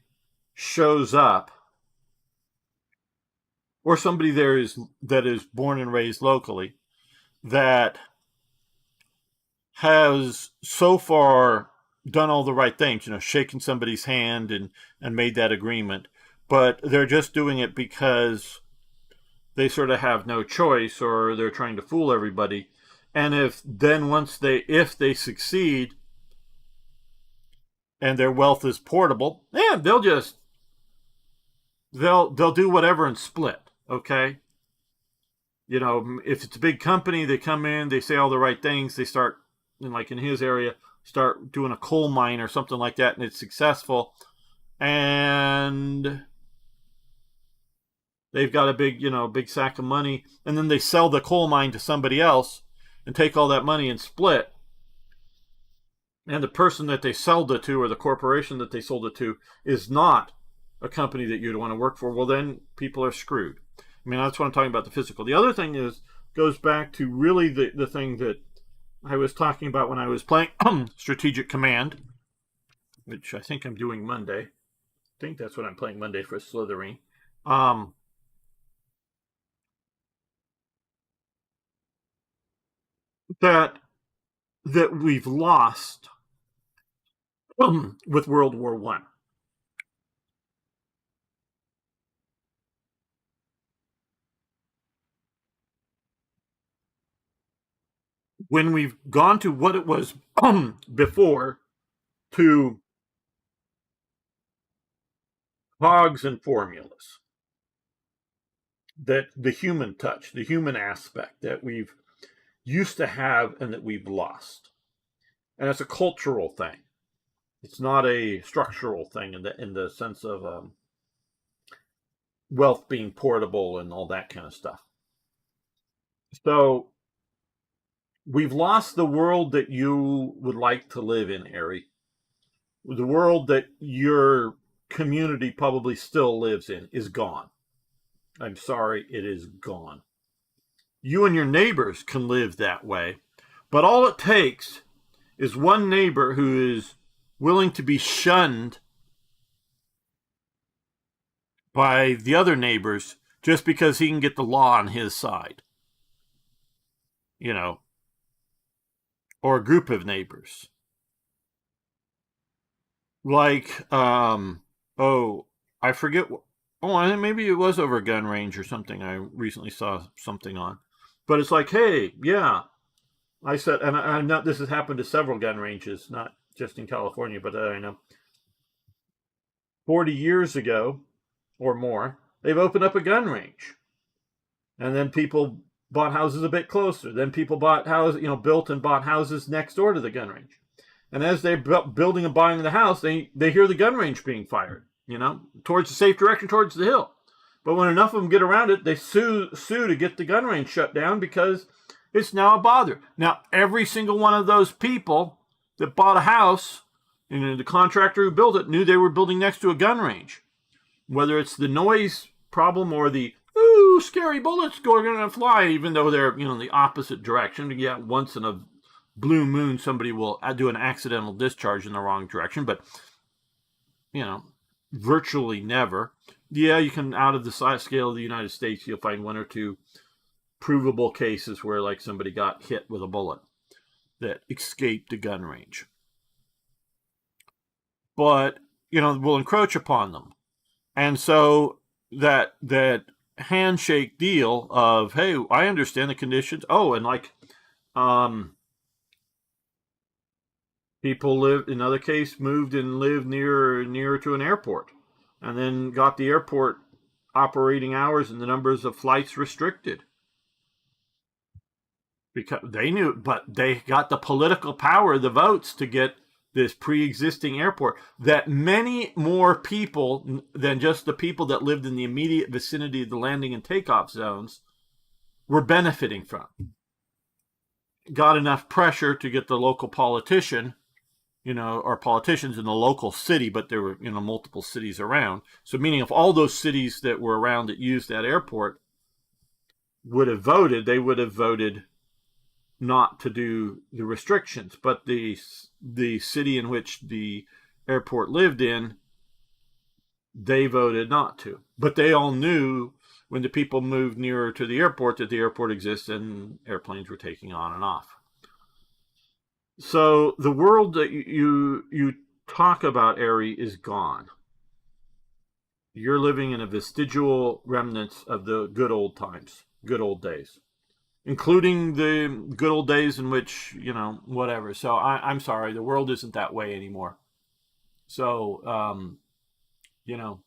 S1: shows up, or somebody that is born and raised locally, that has so far done all the right things, shaken somebody's hand and made that agreement, but they're just doing it because they sort of have no choice or they're trying to fool everybody. And if they succeed and their wealth is portable, yeah, they'll do whatever and split. Okay, you know, if it's a big company, they come in, they say all the right things, they start, like in his area, start doing a coal mine or something like that, and it's successful, and they've got a big sack of money, and then they sell the coal mine to somebody else and take all that money and split. And the person that they sold it to, or the corporation that they sold it to, is not a company that you'd want to work for, well, then people are screwed. I mean, that's what I'm talking about, the physical. The other thing goes back to really the thing that I was talking about when I was playing Strategic Command, which I think I'm doing Monday. I think that's what I'm playing Monday for Slytherin. That we've lost with World War I. When we've gone to what it was before, to cogs and formulas, that the human touch, the human aspect that we've used to have and that we've lost. And it's a cultural thing. It's not a structural thing in the sense of wealth being portable and all that kind of stuff. So we've lost the world that you would like to live in, Ari. The world that your community probably still lives in is gone. I'm sorry, it is gone. You and your neighbors can live that way, but all it takes is one neighbor who is willing to be shunned by the other neighbors just because he can get the law on his side. You know, or a group of neighbors. Like, I forget. Oh, maybe it was over a gun range or something. I recently saw something on. But it's like, hey, yeah. I said, and I'm not, this has happened to several gun ranges, not just in California, but I know 40 years ago or more, they've opened up a gun range. And then people bought houses a bit closer. Then people bought houses, built and bought houses next door to the gun range. And as they're building and buying the house, they hear the gun range being fired, towards the safe direction, towards the hill. But when enough of them get around it, they sue to get the gun range shut down because it's now a bother. Now, every single one of those people that bought a house, the contractor who built it knew they were building next to a gun range. Whether it's the noise problem or the scary bullets going to fly, even though they're in the opposite direction. Yeah, once in a blue moon, somebody will do an accidental discharge in the wrong direction, but virtually never. Yeah, you can, out of the size scale of the United States, you'll find one or two provable cases where like somebody got hit with a bullet that escaped the gun range. But will encroach upon them, and so that handshake deal of, hey, I understand the conditions. Oh, and like people lived, in another case, moved and lived nearer to an airport, and then got the airport operating hours and the numbers of flights restricted because they knew, but they got the political power, the votes, to get this pre-existing airport that many more people than just the people that lived in the immediate vicinity of the landing and takeoff zones were benefiting from. Got enough pressure to get the local politician, or politicians in the local city, but there were, multiple cities around. So meaning if all those cities that were around that used that airport would have voted, they would have voted not to do the restrictions, but the city in which the airport lived in, they voted not to. But they all knew when the people moved nearer to the airport that the airport exists and airplanes were taking on and off. So the world that you talk about, Ari, is gone. You're living in a vestigial remnants of the good old times, good old days. including the good old days in which, whatever. So I'm sorry, the world isn't that way anymore. So, you know,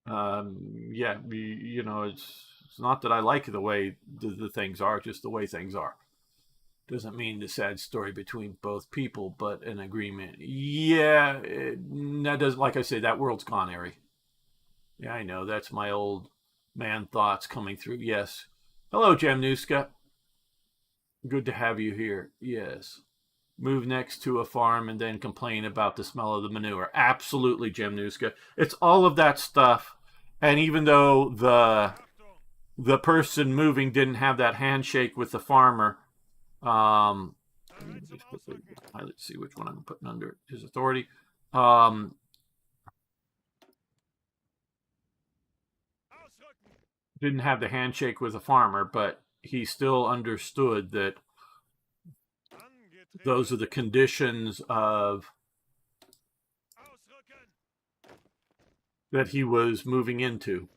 S1: yeah, it's not that I like the way the things are, just the way things are. Doesn't mean the sad story between both people, but an agreement. Yeah, that does. Like I say, that world's gone, Ari. Yeah, I know. That's my old man thoughts coming through. Yes. Hello, Jamnuska. Good to have you here. Yes. Move next to a farm and then complain about the smell of the manure. Absolutely, Jamnuska. It's all of that stuff. And even though the person moving didn't have that handshake with the farmer, let's see which one I'm putting under his authority. Didn't have the handshake with the farmer, but he still understood that those are the conditions of that he was moving into.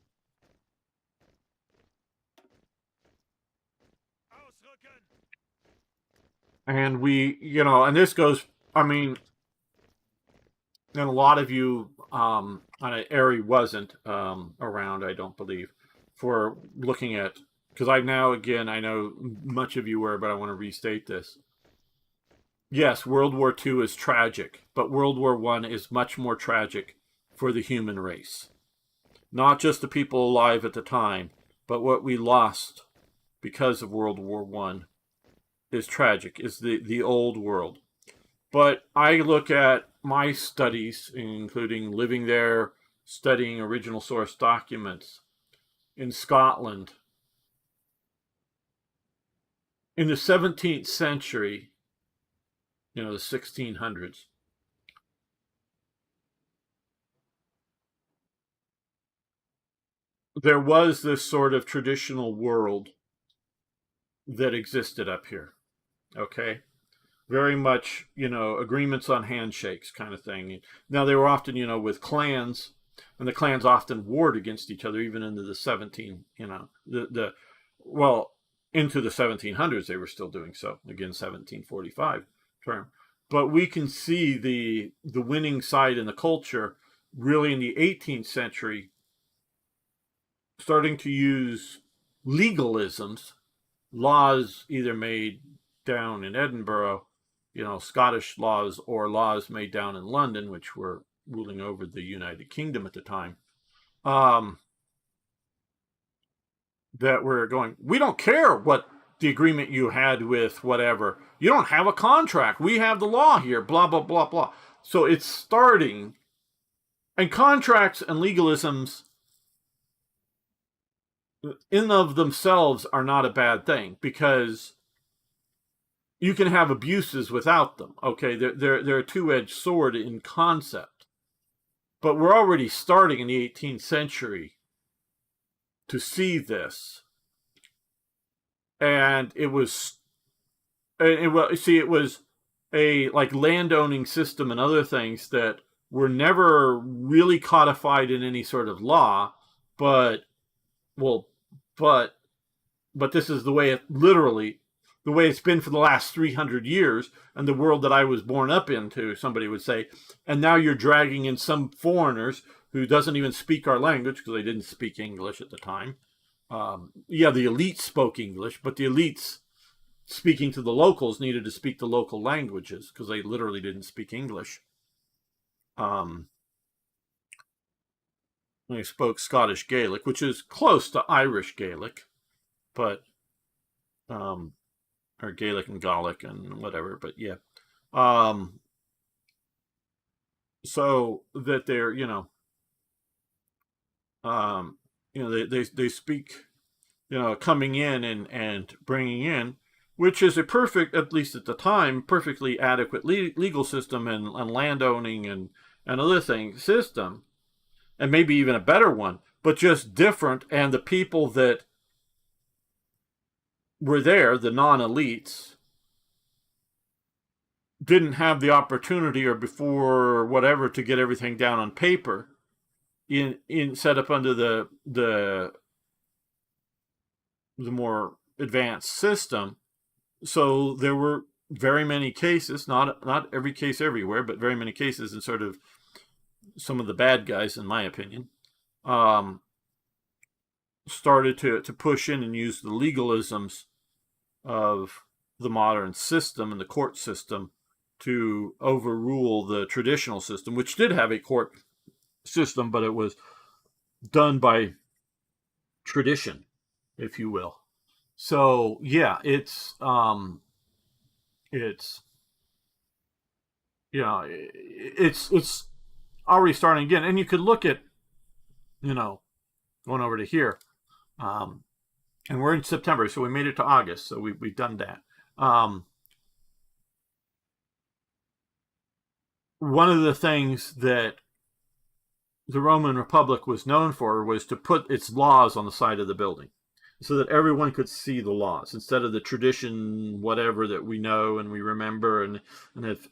S1: And and this goes, I mean, and a lot of you, Ari wasn't around, I don't believe, for looking at, because I know much of you were, but I want to restate this. Yes, World War II is tragic, but World War I is much more tragic for the human race. Not just the people alive at the time, but what we lost because of World War I is tragic, is the old world. But I look at my studies, including living there, studying original source documents in Scotland. In the 17th century, the 1600s, there was this sort of traditional world that existed up here. Okay? Very much, agreements on handshakes kind of thing. Now, they were often, with clans, and the clans often warred against each other, even into the into the 1700s, they were still doing so. Again, 1745 term. But we can see the winning side in the culture really in the 18th century, starting to use legalisms, laws either made down in Edinburgh, Scottish laws, or laws made down in London, which were ruling over the United Kingdom at the time, that were going, we don't care what the agreement you had with whatever. You don't have a contract. We have the law here, blah, blah, blah, blah. So it's starting, and contracts and legalisms in of themselves are not a bad thing, because you can have abuses without them. Okay, they're a two-edged sword in concept. But we're already starting in the 18th century to see this. And it was a like landowning system and other things that were never really codified in any sort of law, but this is the way the way it's been for the last 300 years, and the world that I was born up into, somebody would say. And now you're dragging in some foreigners who doesn't even speak our language, because they didn't speak English at the time. The elites spoke English, but the elites speaking to the locals needed to speak the local languages, because they literally didn't speak English. They spoke Scottish Gaelic, which is close to Irish Gaelic, but or Gaelic and Gallic and whatever, but yeah. So that they're, they speak, coming in and bringing in, which is a perfect, at least at the time, perfectly adequate legal system and landowning and other things system, and maybe even a better one, but just different. And the people that were there, the non-elites, didn't have the opportunity or before or whatever to get everything down on paper in set up under the more advanced system. So there were very many cases, not every case everywhere, but very many cases, and sort of some of the bad guys, in my opinion, started to push in and use the legalisms of the modern system and the court system to overrule the traditional system, which did have a court system, but it was done by tradition, if you will. So yeah, it's you know, it's already starting again, and you could look at, you know, going over to here, and we're in September, so we made it to August, so we've done that. One of the things that the Roman Republic was known for was to put its laws on the side of the building so that everyone could see the laws instead of the tradition, whatever that we know and we remember. And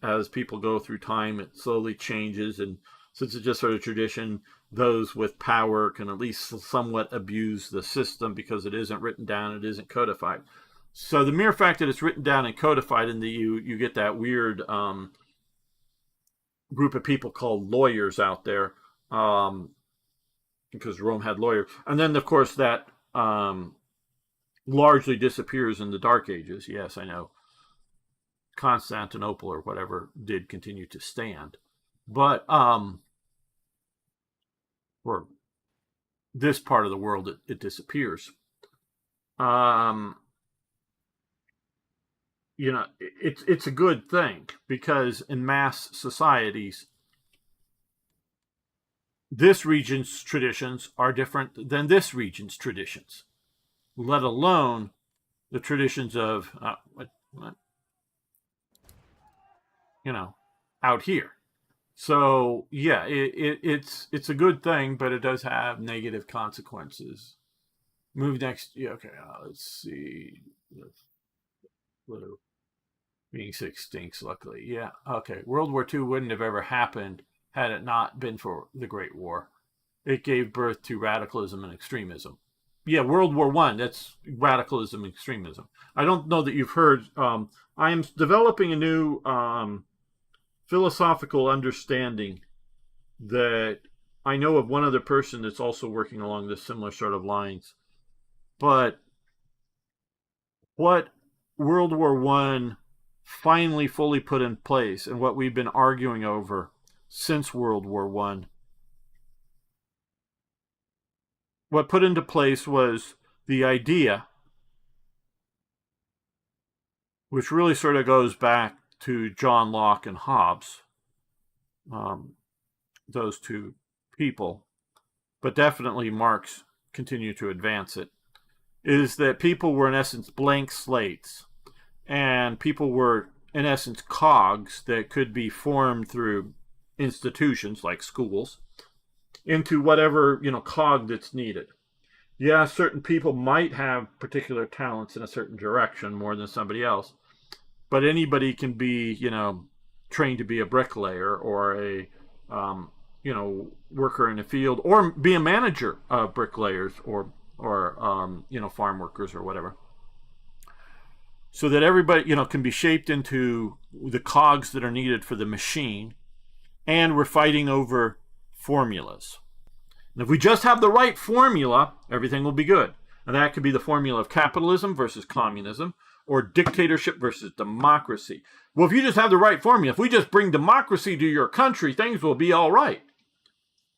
S1: as people go through time, it slowly changes. And since it's just sort of tradition, those with power can at least somewhat abuse the system because it isn't written down, it isn't codified. So the mere fact that it's written down and codified, and that you get that weird group of people called lawyers out there, because Rome had lawyers. And then, of course, that largely disappears in the Dark Ages. Yes, I know. Constantinople or whatever did continue to stand. But for this part of the world, it disappears. You know, it's a good thing, because in mass societies, this region's traditions are different than this region's traditions, let alone the traditions of you know, out here. So yeah, it's a good thing, but it does have negative consequences. Move next. Yeah, okay. Let's see. Being sick stinks, luckily. Yeah, okay. World War II wouldn't have ever happened had it not been for the Great War. It gave birth to radicalism and extremism. Yeah, World War I, that's radicalism and extremism. I don't know that you've heard. I am developing a new philosophical understanding that I know of one other person that's also working along this similar sort of lines. But what World War I finally fully put in place, and what we've been arguing over since World War I, what put into place was the idea, which really sort of goes back to John Locke and Hobbes, those two people, but definitely Marx continued to advance it, is that people were in essence blank slates, and people were in essence cogs that could be formed through institutions like schools into whatever, you know, cog that's needed. Yeah, certain people might have particular talents in a certain direction more than somebody else, but anybody can be, you know, trained to be a bricklayer or a you know, worker in a field, or be a manager of bricklayers, or you know, farm workers or whatever. So that everybody, you know, can be shaped into the cogs that are needed for the machine, and we're fighting over formulas. And if we just have the right formula, everything will be good. And that could be the formula of capitalism versus communism, or dictatorship versus democracy. Well, if you just have the right formula, if we just bring democracy to your country, things will be all right.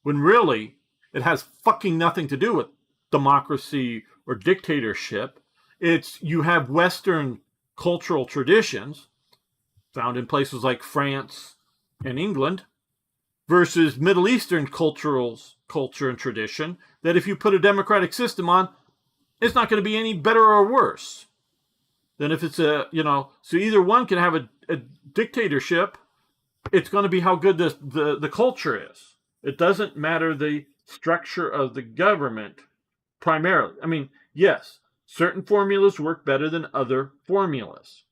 S1: When really, it has fucking nothing to do with democracy or dictatorship. It's, you have Western cultural traditions found in places like France and England versus Middle Eastern culture and tradition that if you put a democratic system on, it's not going to be any better or worse than if it's a, you know, so either one can have a dictatorship. It's going to be how good the culture is. It doesn't matter the structure of the government primarily. I mean, yes, certain formulas work better than other formulas.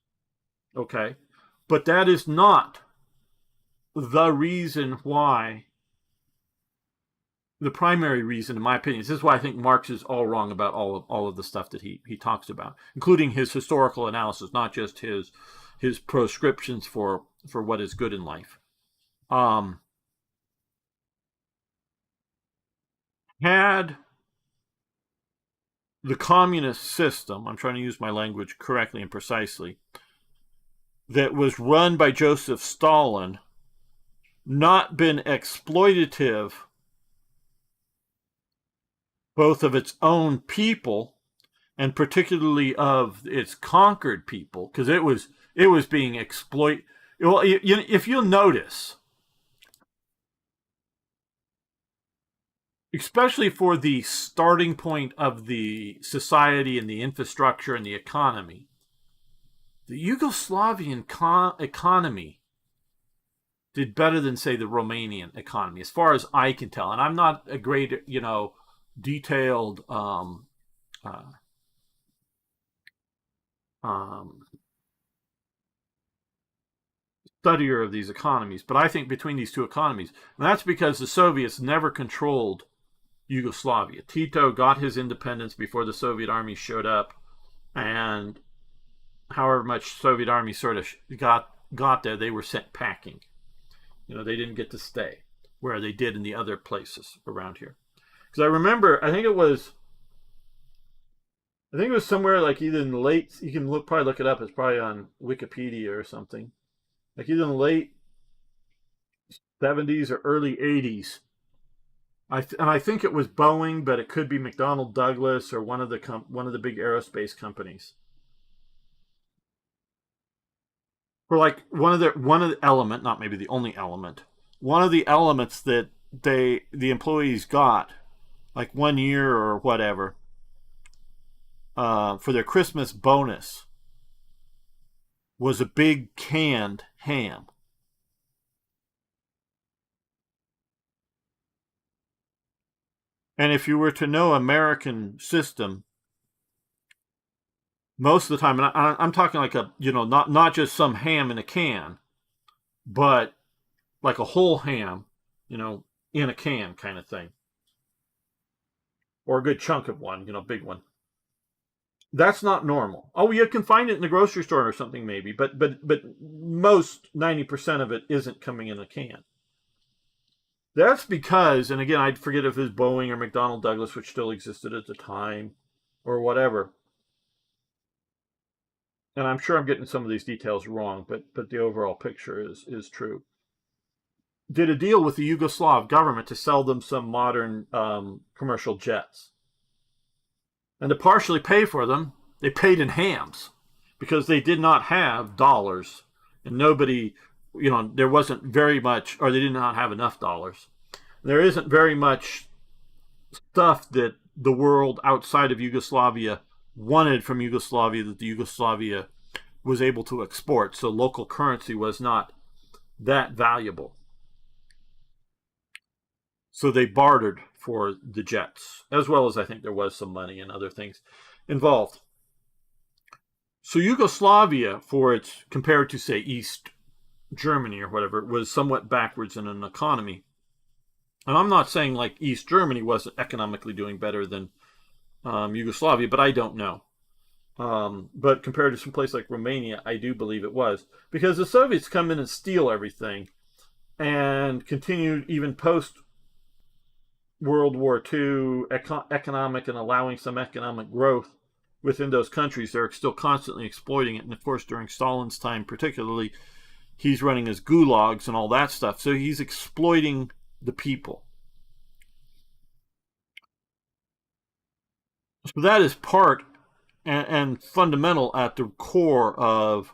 S1: Okay? But that is not the reason why the primary reason, in my opinion, this is why I think Marx is all wrong about all of the stuff that he talks about, including his historical analysis, not just his proscriptions for what is good in life. Had the communist system, I'm trying to use my language correctly and precisely, that was run by Joseph Stalin not been exploitative both of its own people and particularly of its conquered people, because it was being exploited. Well, if you'll notice, especially for the starting point of the society and the infrastructure and the economy, the Yugoslavian economy did better than, say, the Romanian economy, as far as I can tell. And I'm not a great, detailed studier of these economies, but I think between these two economies, and that's because the Soviets never controlled Yugoslavia. Tito got his independence before the Soviet army showed up, and however much Soviet army sort of got there, they were sent packing. They didn't get to stay where they did in the other places around here. Because I remember, I think it was somewhere like either in the late, you can probably look it up, it's probably on Wikipedia or something, like either in the late 70s or early 80s. And I think it was Boeing, but it could be McDonnell Douglas or one of the big aerospace companies. For like one of the element, not maybe the only element, one of the elements that the employees got, like 1 year or whatever, for their Christmas bonus, was a big canned ham. And if you were to know American system, most of the time, and I'm talking like not just some ham in a can, but like a whole ham, in a can kind of thing, or a good chunk of one, big one. That's not normal. Oh, you can find it in the grocery store or something maybe, but most 90% of it isn't coming in a can. That's because, and again, I forget if it was Boeing or McDonnell Douglas, which still existed at the time, or whatever. And I'm sure I'm getting some of these details wrong, but the overall picture is true. Did a deal with the Yugoslav government to sell them some modern commercial jets. And to partially pay for them, they paid in hams, because they did not have dollars, and nobody, there wasn't very much, or they did not have enough dollars. There isn't very much stuff that the world outside of Yugoslavia wanted from Yugoslavia that the Yugoslavia was able to export, so local currency was not that valuable. So they bartered for the jets, as well as I think there was some money and other things involved. So Yugoslavia, for its, compared to, say, East Germany or whatever, was somewhat backwards in an economy. And I'm not saying like East Germany wasn't economically doing better than Yugoslavia, but I don't know. But compared to some place like Romania, I do believe it was. Because the Soviets come in and steal everything and continued even post World War II economic and allowing some economic growth within those countries. They're still constantly exploiting it. And of course, during Stalin's time particularly, he's running his gulags and all that stuff. So he's exploiting the people. So that is part and fundamental at the core of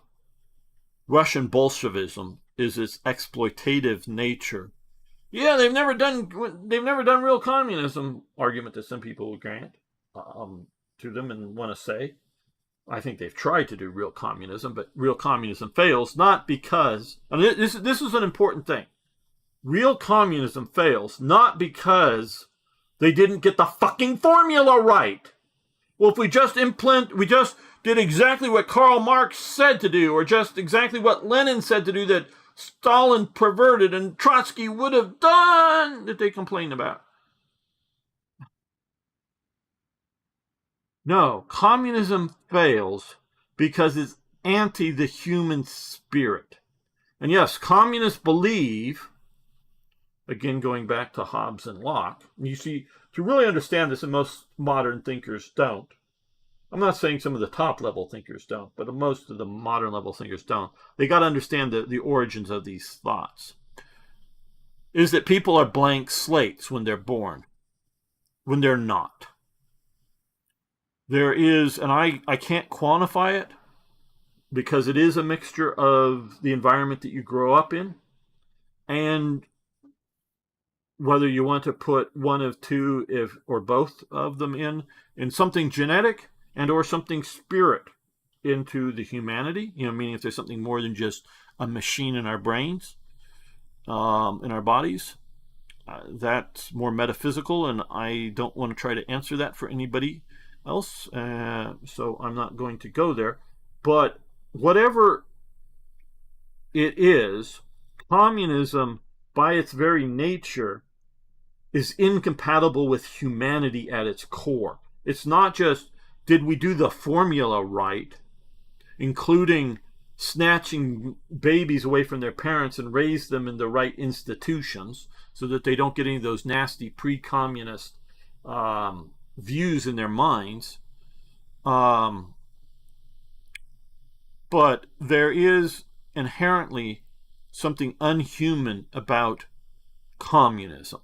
S1: Russian Bolshevism, is its exploitative nature. Yeah, they've never done real communism, argument that some people will grant to them and want to say. I think they've tried to do real communism, but real communism fails, not because, and this is an important thing. Real communism fails not because they didn't get the fucking formula right. Well, if we just did exactly what Karl Marx said to do, or just exactly what Lenin said to do that Stalin perverted and Trotsky would have done, that they complain about. No, communism fails because it's anti the human spirit. And yes, communists believe, again going back to Hobbes and Locke, you see, to really understand this, and most modern thinkers don't. I'm not saying some of the top level thinkers don't, but most of the modern level thinkers don't. They got to understand the origins of these thoughts. Is that people are blank slates when they're born, when they're not. There is, and I can't quantify it because it is a mixture of the environment that you grow up in and whether you want to put one of two if or both of them in something genetic and or something spirit into the humanity, meaning if there's something more than just a machine in our brains, in our bodies. That's more metaphysical, and I don't want to try to answer that for anybody else, so I'm not going to go there. But whatever it is, communism, by its very nature, is incompatible with humanity at its core. It's not just, did we do the formula right, including snatching babies away from their parents and raise them in the right institutions so that they don't get any of those nasty pre-communist views in their minds. But there is inherently something unhuman about communism.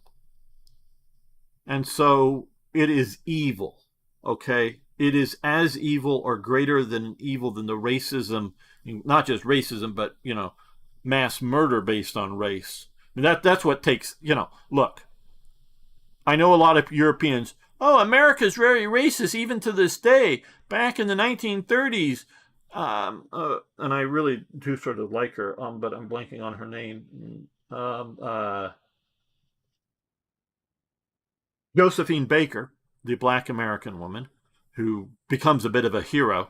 S1: And so it is evil, okay? It is as evil or greater than evil than the racism, not just racism, but, mass murder based on race. I mean, that's what takes, look, I know a lot of Europeans, America's very racist even to this day. Back in the 1930s, and I really do sort of like her, but I'm blanking on her name. Josephine Baker, the black American woman, who becomes a bit of a hero,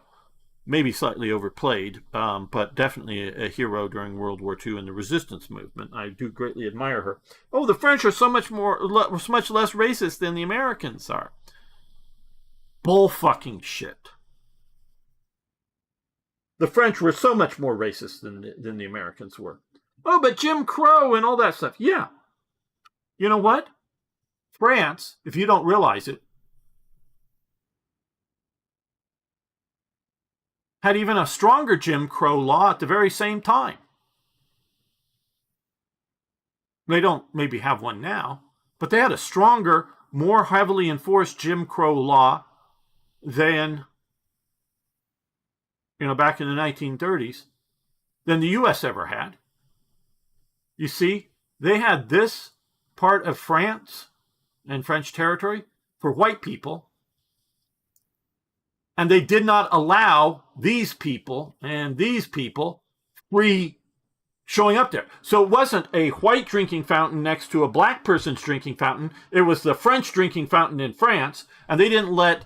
S1: maybe slightly overplayed, but definitely a hero during World War II and the resistance movement. I do greatly admire her. Oh, the French are so much less racist than the Americans are. Bull fucking shit. The French were so much more racist than the Americans were. Oh, but Jim Crow and all that stuff. Yeah. You know what? France, if you don't realize it, had even a stronger Jim Crow law at the very same time. They don't maybe have one now, but they had a stronger, more heavily enforced Jim Crow law than, back in the 1930s, than the U.S. ever had. You see, they had this part of France and French territory for white people, and they did not allow these people and these people free showing up there. So it wasn't a white drinking fountain next to a black person's drinking fountain. It was the French drinking fountain in France, and they didn't let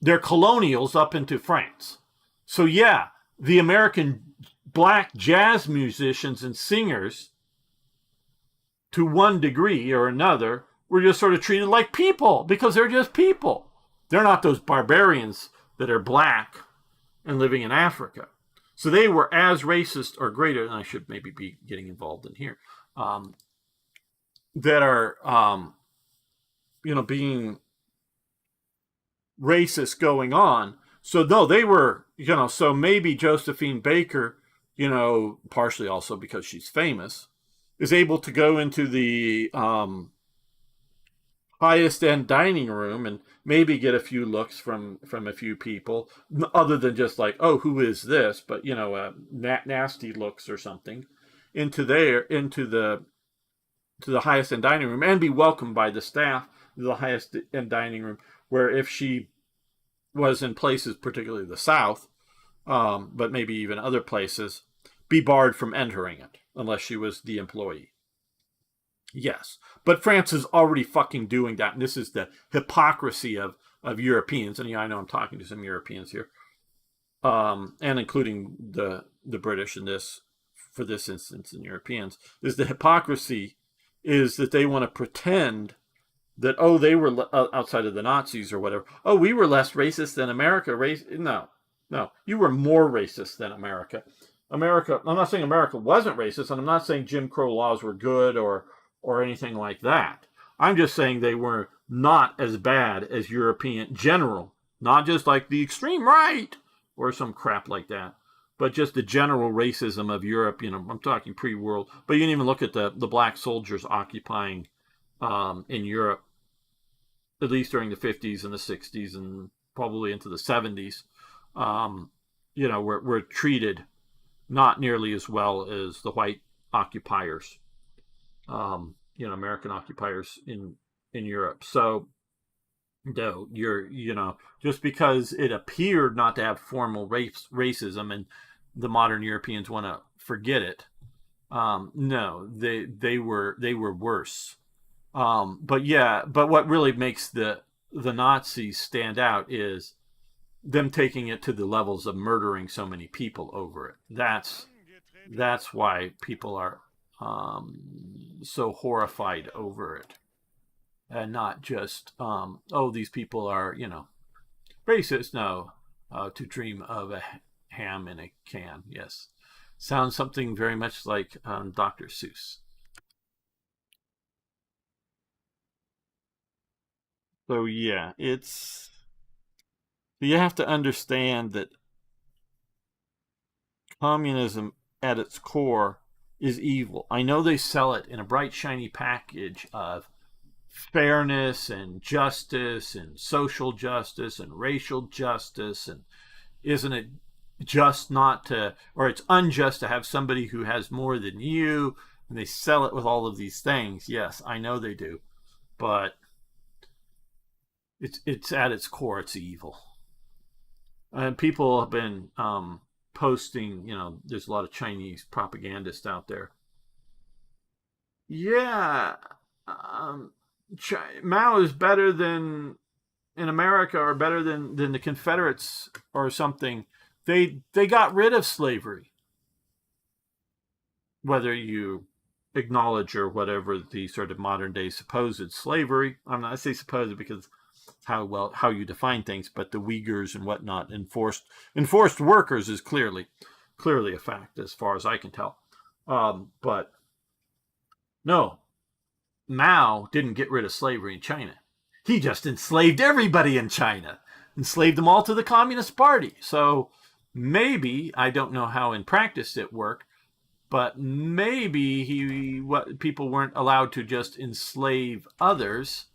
S1: their colonials up into France. So yeah, the American black jazz musicians and singers, to one degree or another, were just sort of treated like people because they're just people. They're not those barbarians that are black and living in Africa. So they were as racist or greater, and I should maybe be getting involved in here, that are, being racist going on. So no, they were, so maybe Josephine Baker, partially also because she's famous, is able to go into the highest end dining room and maybe get a few looks from a few people, other than just like, oh, who is this? But nasty looks or something, into the highest end dining room, and be welcomed by the staff to the highest end dining room. Where if she was in places, particularly the South, but maybe even other places, be barred from entering it unless she was the employee. Yes, but France is already fucking doing that, and this is the hypocrisy of Europeans. And I know I'm talking to some Europeans here, and including the British in this, for this instance, and Europeans, is the hypocrisy is that they want to pretend that, oh, they were outside of the Nazis or whatever. Oh, we were less racist than America. No, no, you were more racist than America. America. I'm not saying America wasn't racist, and I'm not saying Jim Crow laws were good or anything like that. I'm just saying they were not as bad as European general, not just like the extreme right or some crap like that, but just the general racism of Europe. I'm talking pre-world. But you can even look at the black soldiers occupying in Europe, at least during the 50s and the 60s and probably into the 70s. Were treated not nearly as well as the white occupiers, American occupiers in Europe. So, no, just because it appeared not to have formal racism, and the modern Europeans want to forget it, no, they were worse. But what really makes the Nazis stand out is them taking it to the levels of murdering so many people over it. That's why people are so horrified over it, and not just these people are racist. No, to dream of a ham in a can. Yes, sounds something very much like Dr. Seuss. So yeah, you have to understand that communism at its core is evil. I know they sell it in a bright, shiny package of fairness and justice and social justice and racial justice, and isn't it just not to, or it's unjust to have somebody who has more than you, and they sell it with all of these things. Yes, I know they do, but it's at its core, it's evil. And people have been posting, there's a lot of Chinese propagandists out there. Yeah, um, Mao is better than in America, or better than the Confederates or something. They got rid of slavery. Whether you acknowledge or whatever the sort of modern day supposed slavery, I say supposed because how you define things, but the Uyghurs and whatnot, enforced workers is clearly a fact as far as I can tell. But no, Mao didn't get rid of slavery in China. He just enslaved everybody in China, enslaved them all to the Communist Party. So maybe, I don't know how in practice it worked, but maybe people weren't allowed to just enslave others,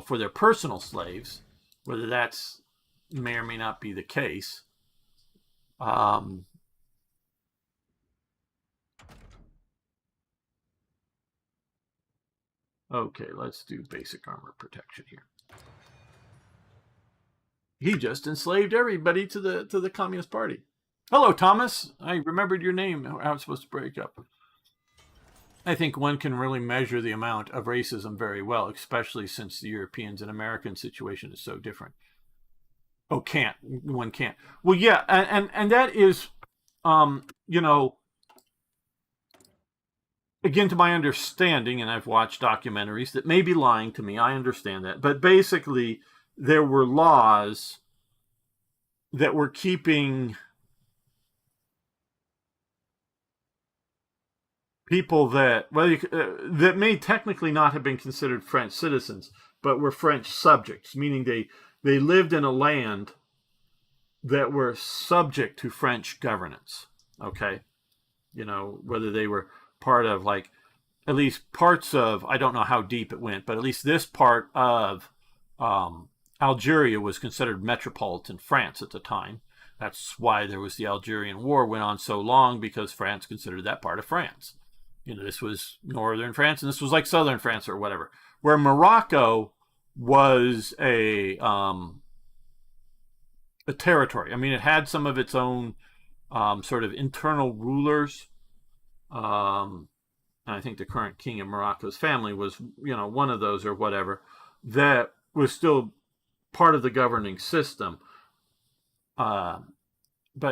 S1: for their personal slaves, whether that's may or may not be the case. Okay, let's do basic armor protection here. He just enslaved everybody to the Communist Party. Hello, Thomas. I remembered your name. I was supposed to break up. I think one can really measure the amount of racism very well, especially since the Europeans and American situation is so different. Oh, one can't. Well, yeah, and that is, again, to my understanding, and I've watched documentaries that may be lying to me. I understand that, but basically, there were laws that were keeping people that may technically not have been considered French citizens, but were French subjects, meaning they lived in a land that were subject to French governance. Okay, whether they were part of, like, at least parts of, I don't know how deep it went, but at least this part of Algeria was considered metropolitan France at the time. That's why there was the Algerian War, went on so long, because France considered that part of France. This was northern France, and this was like southern France or whatever. Where Morocco was a territory. I mean, it had some of its own sort of internal rulers. And I think the current king of Morocco's family was, one of those or whatever, that was still part of the governing system. But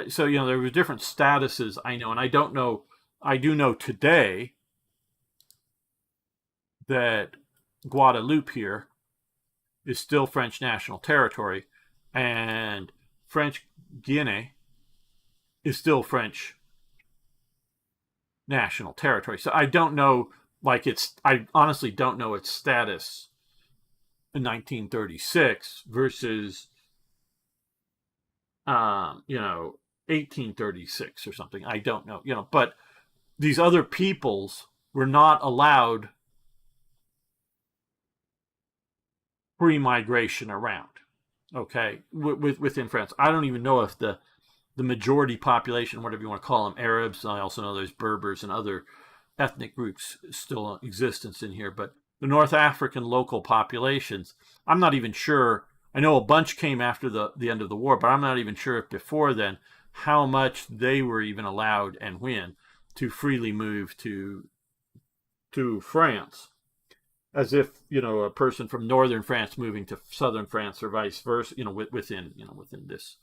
S1: so, there were different statuses, I know, and I don't know. I do know today that Guadeloupe here is still French national territory, and French Guiana is still French national territory. So I don't know, I honestly don't know its status in 1936 versus, 1836 or something. I don't know, but these other peoples were not allowed free migration around. Okay, within France, I don't even know if the majority population, whatever you want to call them, Arabs. I also know there's Berbers and other ethnic groups still in existence in here, but the North African local populations, I'm not even sure. I know a bunch came after the end of the war, but I'm not even sure if before then how much they were even allowed and when to freely move to France, as if a person from northern France moving to southern France or vice versa, within this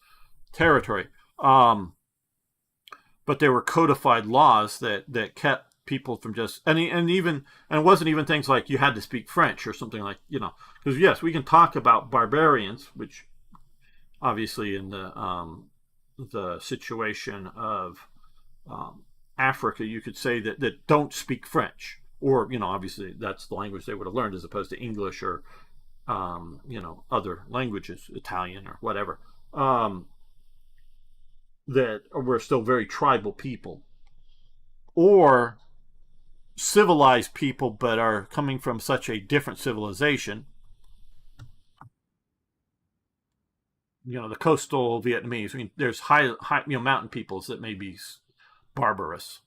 S1: territory. But there were codified laws that kept people from just and it wasn't even things like you had to speak French or something, like because yes, we can talk about barbarians, which obviously in the situation of Africa, you could say that don't speak French, or obviously that's the language they would have learned as opposed to English or other languages, Italian or whatever. That we're still very tribal people, or civilized people but are coming from such a different civilization. The coastal Vietnamese. I mean, there's high mountain peoples that may be barbarous,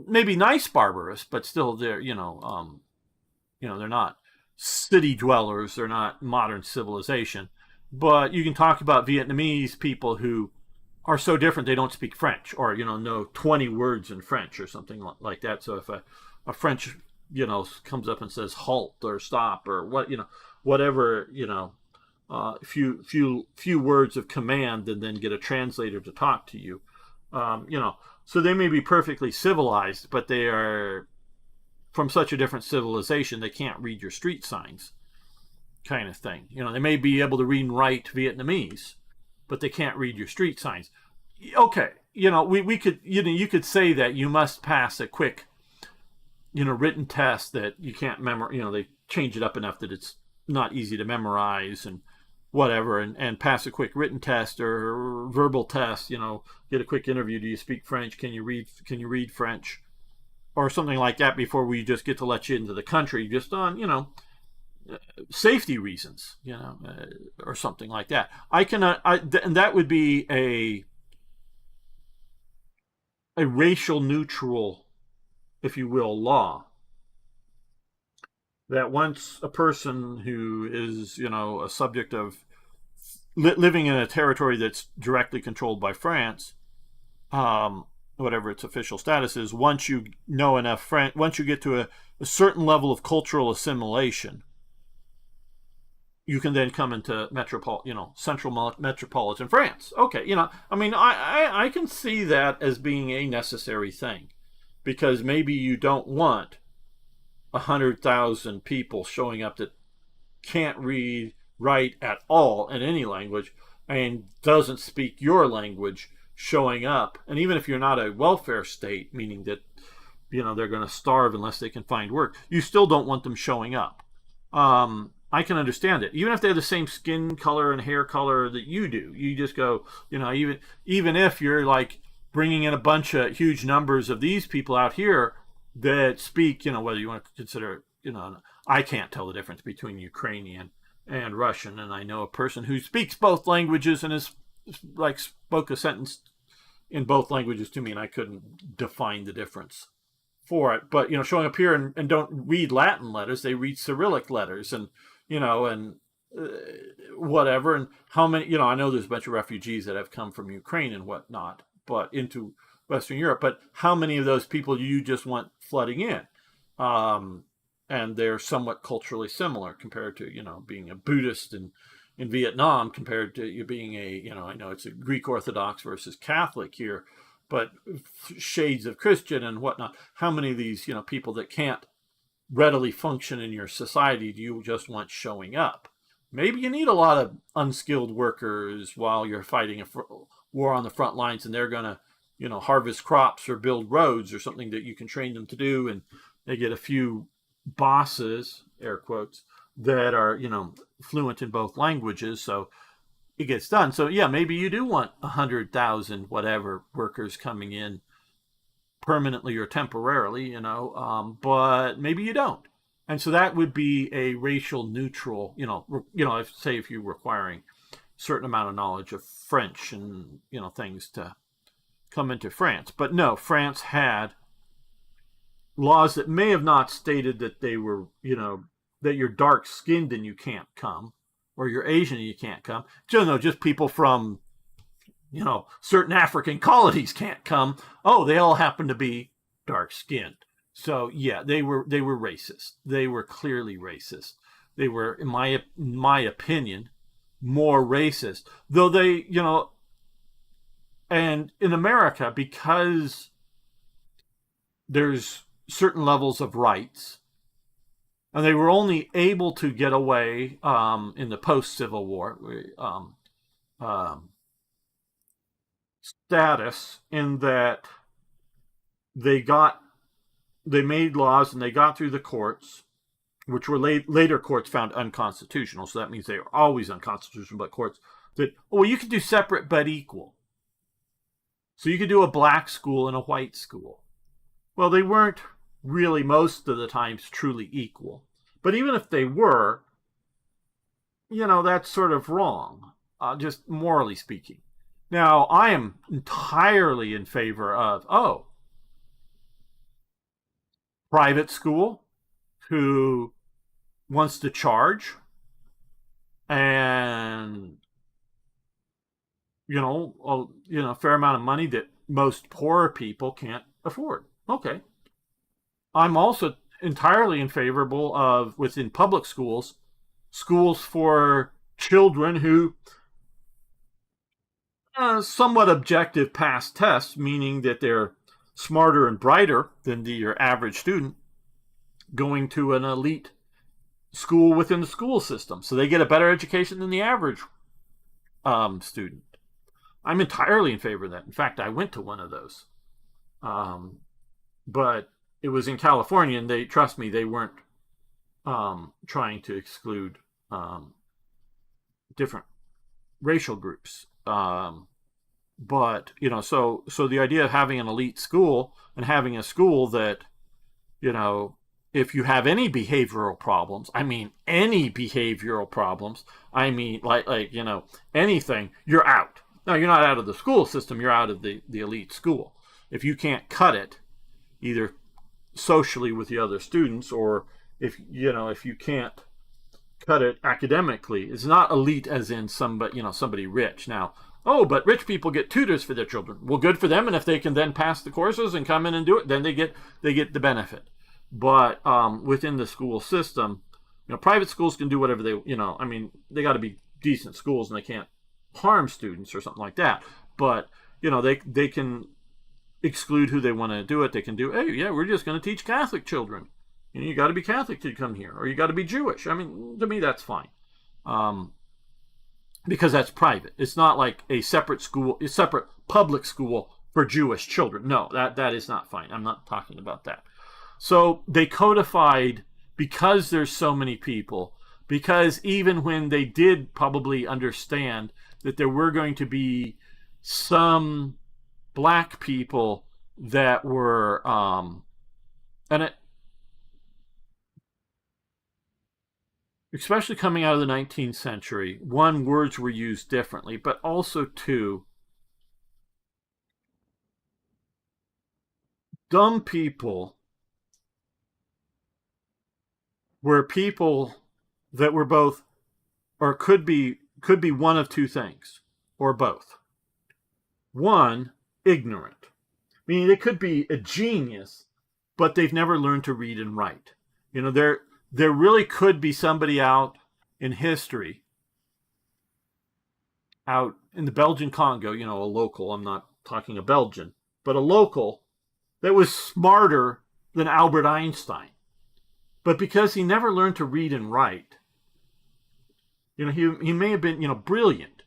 S1: maybe nice barbarous, but still they're they're not city dwellers. They're not modern civilization. But you can talk about Vietnamese people who are so different they don't speak French, or know 20 words in French or something like that. So if a French comes up and says halt or stop or whatever, few words of command, and then get a translator to talk to you, so they may be perfectly civilized, but they are from such a different civilization they can't read your street signs, kind of thing. They may be able to read and write Vietnamese, but they can't read your street signs. Okay, we could, you could say that you must pass a quick, written test that you can't memorize. They change it up enough that it's not easy to memorize and whatever, and pass a quick written test or verbal test. Get a quick interview. Do you speak French? Can you read French? Or something like that before we just get to let you into the country, just on safety reasons, or something like that. And that would be a racial neutral, if you will, law. That once a person who is, a subject of living in a territory that's directly controlled by France, whatever its official status is, once you know enough French, once you get to a certain level of cultural assimilation, you can then come into central metropolitan France. Okay, I can see that as being a necessary thing, because maybe you don't want 100,000 people showing up that can't read, write at all in any language and doesn't speak your language showing up. And even if you're not a welfare state, meaning that they're going to starve unless they can find work, you still don't want them showing up. I can understand it. Even if they have the same skin color and hair color that you do, you just go, even if you're like bringing in a bunch of huge numbers of these people out here that speak, whether you want to consider, I can't tell the difference between Ukrainian and Russian, and I know a person who speaks both languages and is like spoke a sentence in both languages to me, and I couldn't define the difference for it. But showing up here and don't read Latin letters, they read Cyrillic letters, and whatever. And how many, I know there's a bunch of refugees that have come from Ukraine and whatnot, but into Western Europe. But how many of those people do you just want flooding in? And they're somewhat culturally similar compared to, being a Buddhist in Vietnam compared to you being a, I know it's a Greek Orthodox versus Catholic here, but shades of Christian and whatnot. How many of these, people that can't readily function in your society do you just want showing up? Maybe you need a lot of unskilled workers while you're fighting a war on the front lines, and they're going to, harvest crops or build roads or something that you can train them to do, and they get a few bosses, air quotes, that are, fluent in both languages, so it gets done. So yeah, maybe you do want 100,000 whatever workers coming in permanently or temporarily, but maybe you don't. And so that would be a racial neutral, if you're requiring a certain amount of knowledge of French and, things to come into France. But no, France had laws that may have not stated that they were, that you're dark skinned and you can't come, or you're Asian and you can't come. Just people from, certain African colonies can't come. Oh, they all happen to be dark skinned. So yeah, they were racist. They were clearly racist. They were, in my opinion, more racist. Though they, and in America, because there's certain levels of rights, and they were only able to get away in the post-Civil War status, in that they made laws and they got through the courts, which were later courts found unconstitutional. So that means they were always unconstitutional, but courts that, you could do separate but equal. So you could do a black school and a white school. Well, they weren't really most of the times truly equal. But even if they were, that's sort of wrong, just morally speaking. Now, I am entirely in favor of, private school who wants to charge and, a fair amount of money that most poorer people can't afford. Okay. I'm also entirely in favor of, within public schools for children who somewhat objective pass tests, meaning that they're smarter and brighter than your average student, going to an elite school within the school system. So they get a better education than the average student. I'm entirely in favor of that. In fact, I went to one of those. But it was in California, and trust me, they weren't trying to exclude different racial groups. But, so the idea of having an elite school and having a school that, if you have any behavioral problems, like anything, you're out. Now, you're not out of the school system, you're out of the elite school. If you can't cut it, either socially with the other students, or if you can't cut it academically, it's not elite as in somebody rich. Now, but rich people get tutors for their children. Well, good for them, and if they can then pass the courses and come in and do it, then they get the benefit. But within the school system, private schools can do whatever they, they got to be decent schools and they can't harm students or something like that. But they can exclude who they want to do it. They can do, hey, yeah, we're just going to teach Catholic children. You got to be Catholic to come here, or you got to be Jewish. To me, that's fine. Because that's private. It's not like a separate public school for Jewish children. No, that is not fine. I'm not talking about that. So they codified, because there's so many people, because even when they did probably understand that there were going to be some black people that were, especially coming out of the 19th century, one, words were used differently, but also two, dumb people were people that were both, or could be one of two things, or both. One, ignorant, meaning they could be a genius, but they've never learned to read and write. There really could be somebody out in history, out in the Belgian Congo, a local, I'm not talking a Belgian, but a local that was smarter than Albert Einstein. But because he never learned to read and write, he may have been, brilliant,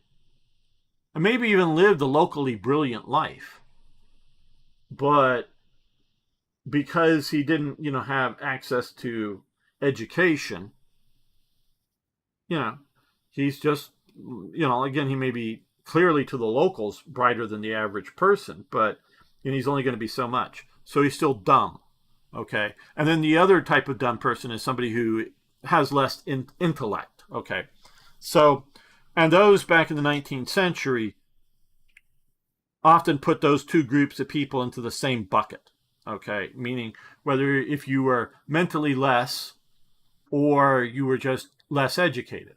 S1: and maybe even lived a locally brilliant life. But because he didn't, have access to education, he's just, again, he may be clearly to the locals brighter than the average person, but he's only going to be so much. So he's still dumb. Okay. And then the other type of dumb person is somebody who has less intellect. Okay. So, and those back in the 19th century often put those two groups of people into the same bucket. Okay. Meaning whether if you were mentally less or you were just less educated.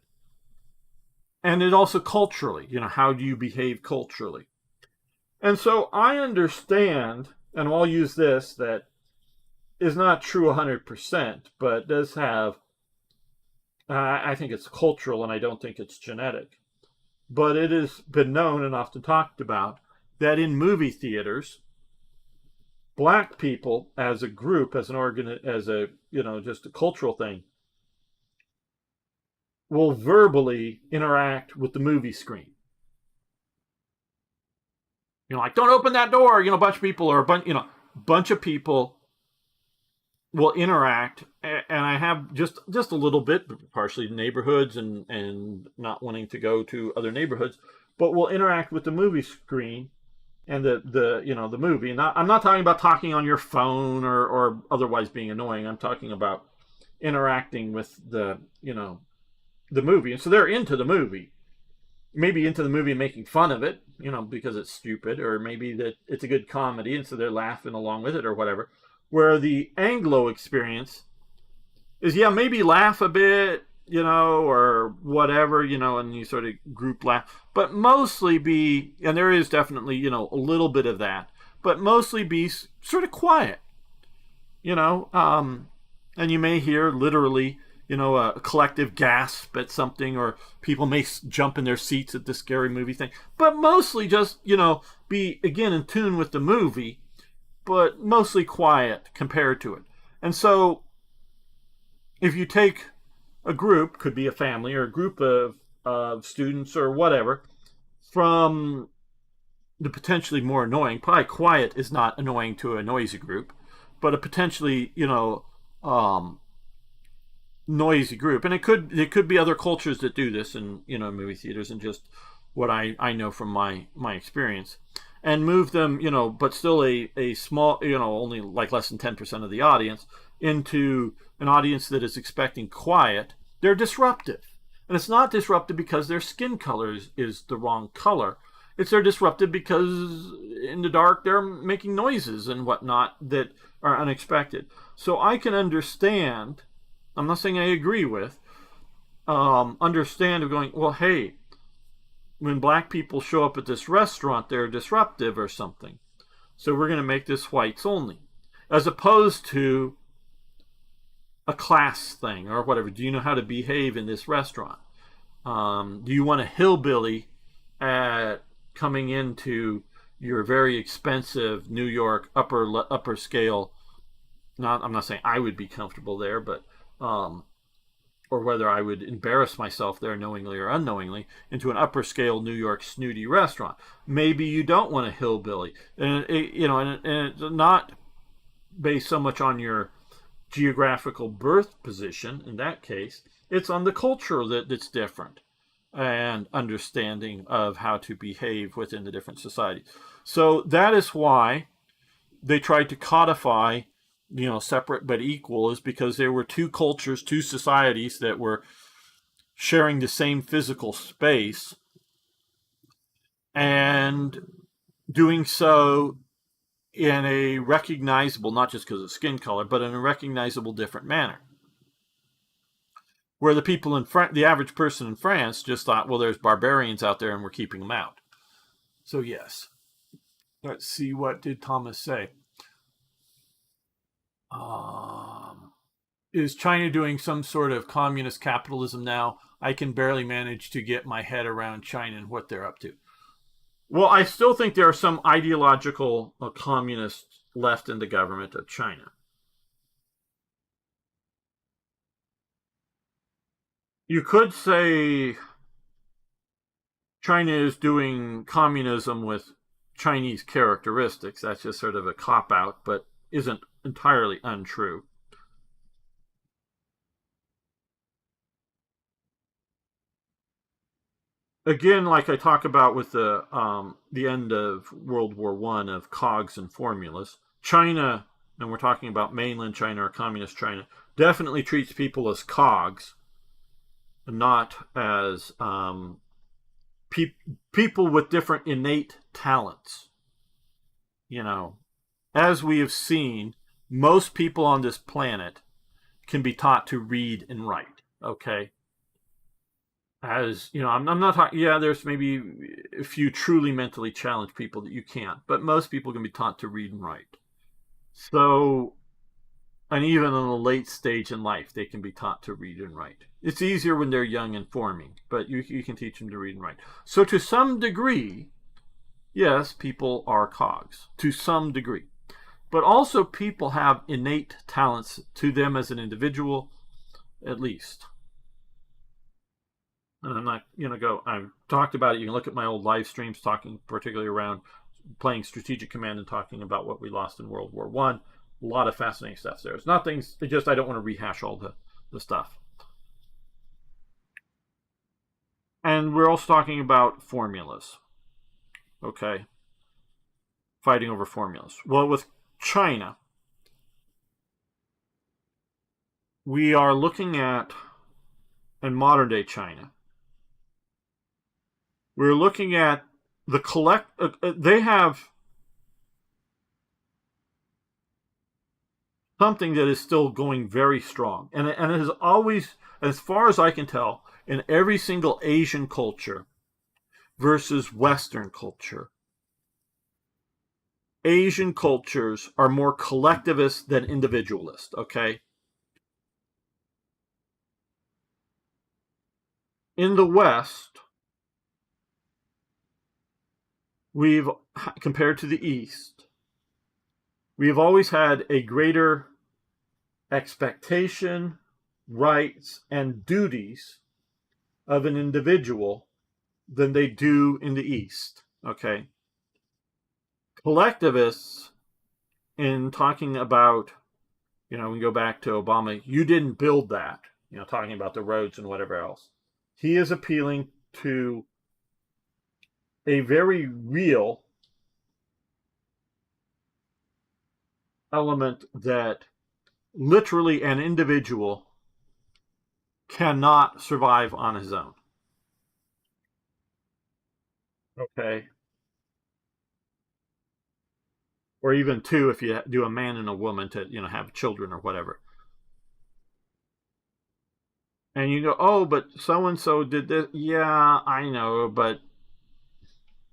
S1: And it also culturally, how do you behave culturally? And so I understand, and I'll use this, that is not true 100%, but does have, I think it's cultural and I don't think it's genetic. But it has been known and often talked about that in movie theaters, black people as a group, as a just a cultural thing, will verbally interact with the movie screen. Like, don't open that door, a bunch of people, or a bunch of people will interact, and I have just a little bit, partially neighborhoods and not wanting to go to other neighborhoods, but will interact with the movie screen and the movie. And I'm not talking about talking on your phone or otherwise being annoying. I'm talking about interacting with the movie. And so they're into the movie. Maybe into the movie and making fun of it, because it's stupid, or maybe that it's a good comedy and so they're laughing along with it or whatever. Where the Anglo experience is, maybe laugh a bit, or whatever, and you sort of group laugh, but mostly be, and there is definitely, a little bit of that, but mostly be sort of quiet, and you may hear literally, a collective gasp at something, or people may jump in their seats at the scary movie thing, but mostly just, be, again, in tune with the movie, but mostly quiet compared to it. And so if you take a group, could be a family or a group of students or whatever, from the potentially more annoying, probably quiet is not annoying to a noisy group, but a potentially, noisy group. And it could be other cultures that do this in, movie theaters, and just what I know from my experience. And move them, but still a small, only like less than 10% of the audience, into an audience that is expecting quiet. They're disruptive. And it's not disruptive because their skin color is the wrong color. They're disruptive because in the dark they're making noises and whatnot that are unexpected. So I can understand, I'm not saying I agree with, understand of going, well, hey, when black people show up at this restaurant, they're disruptive or something. So we're going to make this whites only. As opposed to a class thing or whatever. Do you know how to behave in this restaurant? Do you want a hillbilly coming into your very expensive New York upper scale? I'm not saying I would be comfortable there, but or whether I would embarrass myself there knowingly or unknowingly, into an upper scale New York snooty restaurant. Maybe you don't want a hillbilly, and it's not based so much on your geographical birth position. In that case, it's on the culture that's different, and understanding of how to behave within the different societies. So that is why they tried to codify separate but equal, is because there were two cultures, two societies that were sharing the same physical space, and doing so in a recognizable, not just because of skin color, but in a recognizable different manner. Where the people in the average person in France just thought, well, there's barbarians out there and we're keeping them out. So yes. Let's see, what did Thomas say? Is China doing some sort of communist capitalism now? I can barely manage to get my head around China and what they're up to. Well, I still think there are some ideological communists left in the government of China. You could say China is doing communism with Chinese characteristics. That's just sort of a cop out, but isn't entirely untrue. Again, like I talk about with the end of World War I of cogs and formulas, China, and we're talking about mainland China or communist China, definitely treats people as cogs, not as people with different innate talents. You know, as we have seen, most people on this planet can be taught to read and write. Okay, as you know, I'm not talking. Yeah, there's maybe a few truly mentally challenged people that you can't, but most people can be taught to read and write. So, and even in a late stage in life, they can be taught to read and write. It's easier when they're young and forming, but you can teach them to read and write. So, to some degree, yes, people are cogs to some degree, but also people have innate talents to them as an individual, at least. And I'm not going to go, I've talked about it. You can look at my old live streams talking particularly around playing Strategic Command and talking about what we lost in World War One. A lot of fascinating stuff there. It's nothing, it's just I don't want to rehash all the stuff. And we're also talking about formulas. Okay. Fighting over formulas. Well, with China, we are looking at, in modern day China, we're looking at they have something that is still going very strong. And it has always, as far as I can tell, in every single Asian culture versus Western culture, Asian cultures are more collectivist than individualist, okay? In the West, compared to the East, we have always had a greater expectation, rights, and duties of an individual than they do in the East, okay? Collectivists, in talking about, we go back to Obama, you didn't build that, talking about the roads and whatever else. He is appealing to a very real element that literally an individual cannot survive on his own. Okay. Or even two, if you do a man and a woman to, have children or whatever. And you go, oh, but so-and-so did this. Yeah, I know, but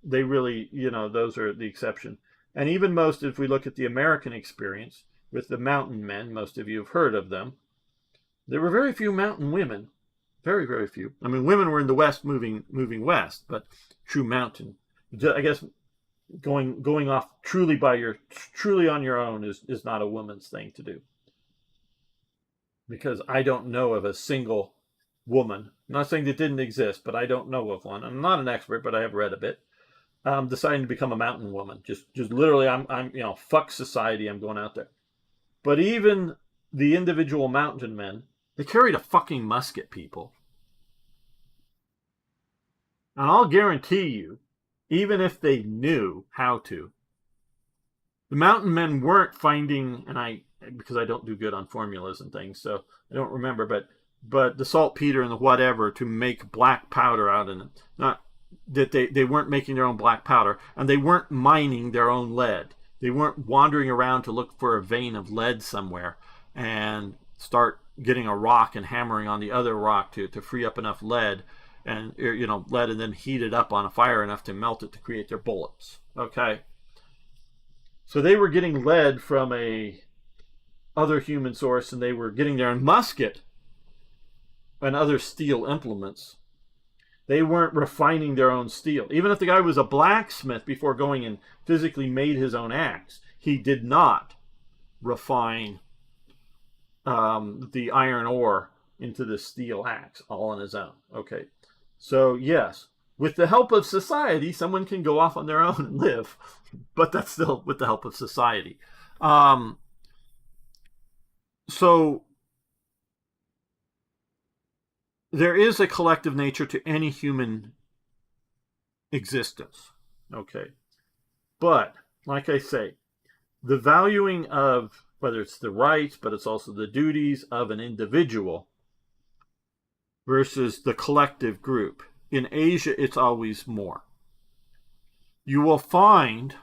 S1: they really, those are the exception. And even most, if we look at the American experience with the mountain men, most of you have heard of them, there were very few mountain women. Very, very few. I mean, women were in the West moving west, but true mountain. I guess going off truly on your own is not a woman's thing to do. Because I don't know of a single woman, I'm not saying it didn't exist, but I don't know of one. I'm not an expert, but I have read a bit. Deciding to become a mountain woman, just literally, I'm fuck society, I'm going out there. But even the individual mountain men, they carried a fucking musket, people. And I'll guarantee you, even if they knew how to, the mountain men weren't finding, and because I don't do good on formulas and things, so I don't remember, but the saltpeter and the whatever to make black powder out of it. Not that they weren't making their own black powder, and they weren't mining their own lead. They weren't wandering around to look for a vein of lead somewhere and start getting a rock and hammering on the other rock to free up enough lead and then heat it up on a fire enough to melt it to create their bullets. Okay. So they were getting lead from a other human source, and they were getting their musket and other steel implements. They weren't refining their own steel. Even if the guy was a blacksmith before going and physically made his own axe, he did not refine the iron ore into this steel axe all on his own. Okay, so yes, with the help of society, someone can go off on their own and live, but that's still with the help of society. So there is a collective nature to any human existence. Okay, but like I say, the valuing of whether it's the rights, but it's also the duties of an individual versus the collective group. In Asia, it's always more. You will find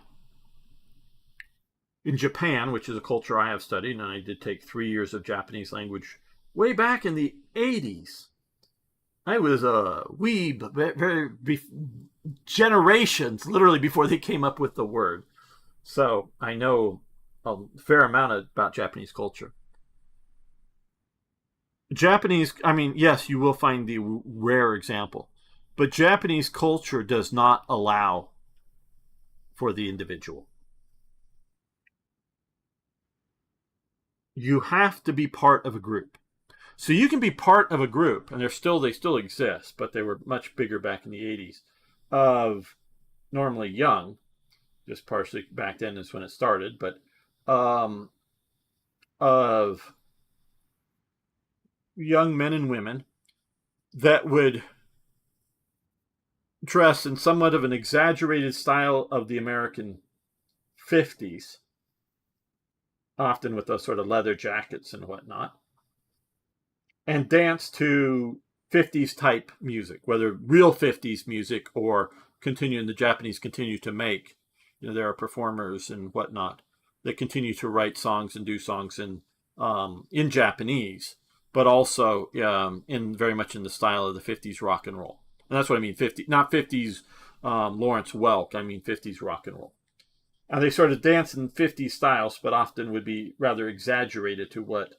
S1: in Japan, which is a culture I have studied, and I did take 3 years of Japanese language way back in the 80s. I was a weeb, very generations, literally before they came up with the word. So I know a fair amount about Japanese culture. Japanese, I mean, yes, you will find the rare example, but Japanese culture does not allow for the individual. You have to be part of a group. So you can be part of a group, and they still exist, but they were much bigger back in the 80s, of normally young, just partially back then is when it started, but of young men and women that would dress in somewhat of an exaggerated style of the American 50s, often with those sort of leather jackets and whatnot, and dance to 50s type music, whether real 50s music or the Japanese continue to make. There are performers and whatnot that continue to write songs and do songs in Japanese, but also in very much in the style of the 50s rock and roll. And that's what I mean, not 50s Lawrence Welk, I mean 50s rock and roll. And they sort of dance in 50s styles, but often would be rather exaggerated to what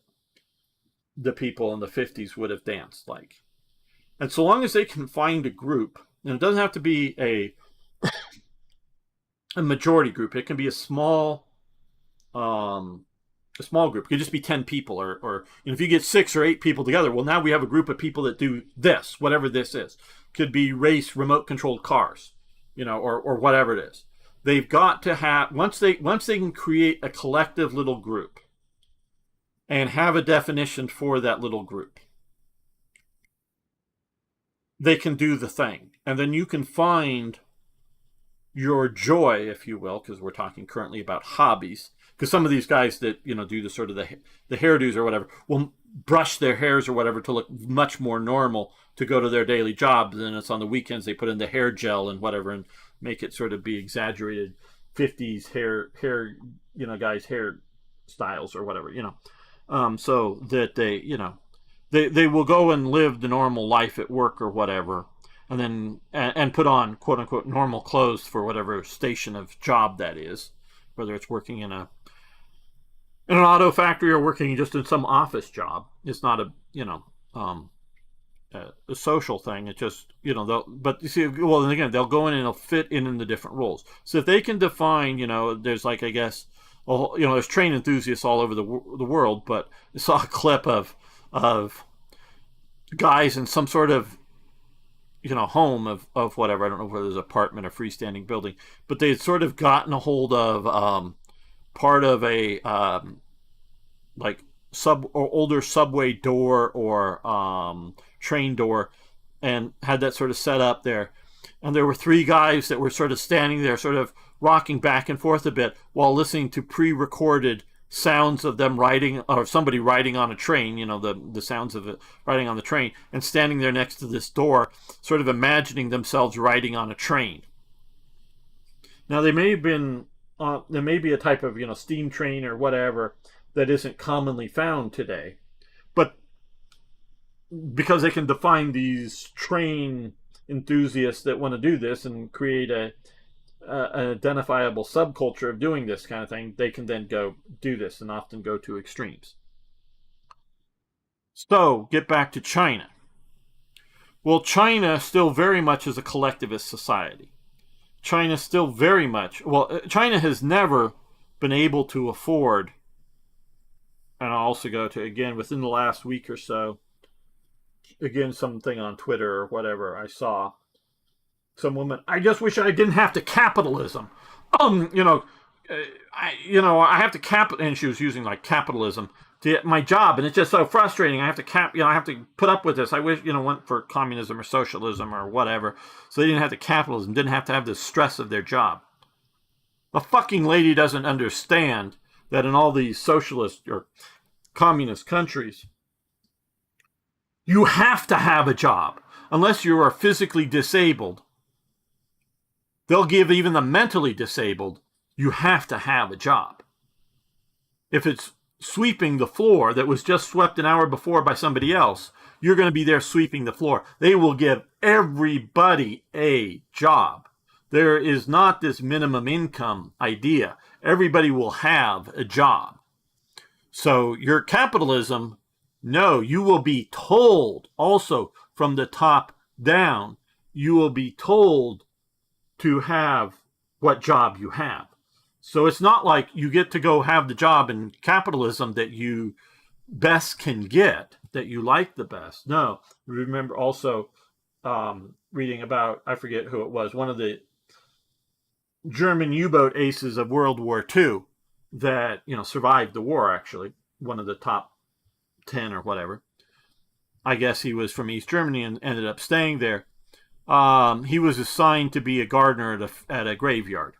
S1: the people in the 50s would have danced like. And so long as they can find a group, and it doesn't have to be a majority group, it can be a small group. It could just be 10 people, or if you get 6 or 8 people together, well, now we have a group of people that do this, whatever this is. Could be race remote controlled cars, or whatever it is. They've got to have, once they can create a collective little group and have a definition for that little group, they can do the thing. And then you can find your joy, if you will, because we're talking currently about hobbies. Because some of these guys that, do the sort of the hairdos or whatever will brush their hairs or whatever to look much more normal to go to their daily jobs. And it's on the weekends they put in the hair gel and whatever and make it sort of be exaggerated 50s hair guys' hair styles or whatever, so that they will go and live the normal life at work or whatever, and then and put on quote unquote normal clothes for whatever station of job that is, whether it's working in an auto factory or working just in some office job. It's not a social thing. It just, but you see, well, and again, they'll go in and they'll fit in the different roles. So if they can define, there's like, I guess, there's train enthusiasts all over the world, but I saw a clip of guys in some sort of, home of whatever. I don't know whether it's an apartment or freestanding building, but they had sort of gotten a hold of part of a like older subway door or train door, and had that sort of set up there. And there were 3 guys that were sort of standing there, sort of rocking back and forth a bit while listening to pre-recorded sounds of them riding, or somebody riding on a train, the sounds of it riding on the train, and standing there next to this door, sort of imagining themselves riding on a train. Now, there may be a type of, steam train or whatever that isn't commonly found today, but because they can define these train enthusiasts that want to do this and create an identifiable subculture of doing this kind of thing, they can then go do this and often go to extremes. So, get back to China. Well, China still very much is a collectivist society. China still very much, China has never been able to afford, and I'll also go to, again, within the last week or so, again, something on Twitter or whatever I saw. Some woman, I just wish I didn't have to capitalism. You know, I have to and she was using like capitalism to get my job, and it's just so frustrating. I have to I have to put up with this. I wish, went for communism or socialism or whatever, so they didn't have to capitalism, didn't have to have the stress of their job. The fucking lady doesn't understand that in all these socialist or communist countries, you have to have a job unless you are physically disabled. They'll give even the mentally disabled, you have to have a job. If it's sweeping the floor that was just swept an hour before by somebody else, you're going to be there sweeping the floor. They will give everybody a job. There is not this minimum income idea. Everybody will have a job. So your capitalism, no, you will be told also from the top down, you will be told to have what job you have. So it's not like you get to go have the job in capitalism that you best can get, that you like the best. No, remember also reading about, I forget who it was, one of the German U-boat aces of World War II that, survived the war, actually, one of the top 10 or whatever. I guess he was from East Germany and ended up staying there. He was assigned to be a gardener at a graveyard.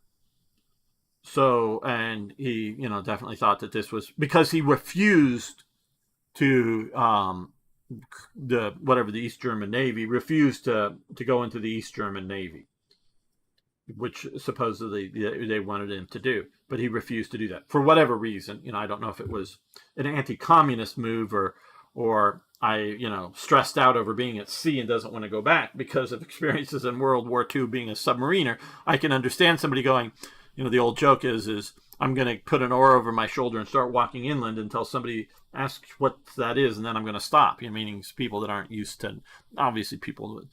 S1: So, and he, definitely thought that this was because he refused to, the East German Navy refused to go into the East German Navy, which supposedly they wanted him to do, but he refused to do that for whatever reason. I don't know if it was an anti-communist move or stressed out over being at sea and doesn't want to go back because of experiences in World War II being a submariner. I can understand somebody going, the old joke is I'm going to put an oar over my shoulder and start walking inland until somebody asks what that is, and then I'm going to stop. Meaning people that aren't used to, obviously people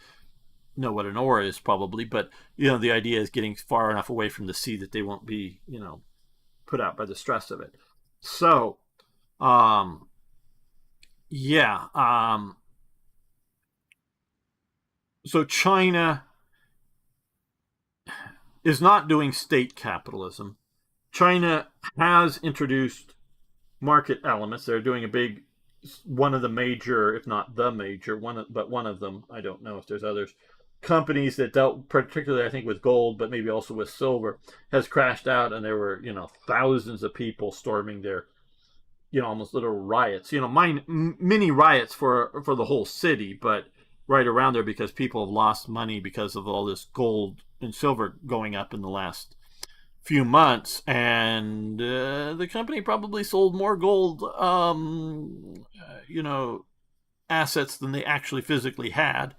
S1: know what an oar is probably, but the idea is getting far enough away from the sea that they won't be, put out by the stress of it. So, so China is not doing state capitalism. China has introduced market elements. They're doing one of the major, if not the major, one of them, I don't know if there's others, companies that dealt particularly, I think, with gold, but maybe also with silver, has crashed out, and there were, thousands of people storming their, almost literal riots, mini riots for the whole city, but right around there because people have lost money because of all this gold and silver going up in the last few months, and the company probably sold more gold, assets than they actually physically had.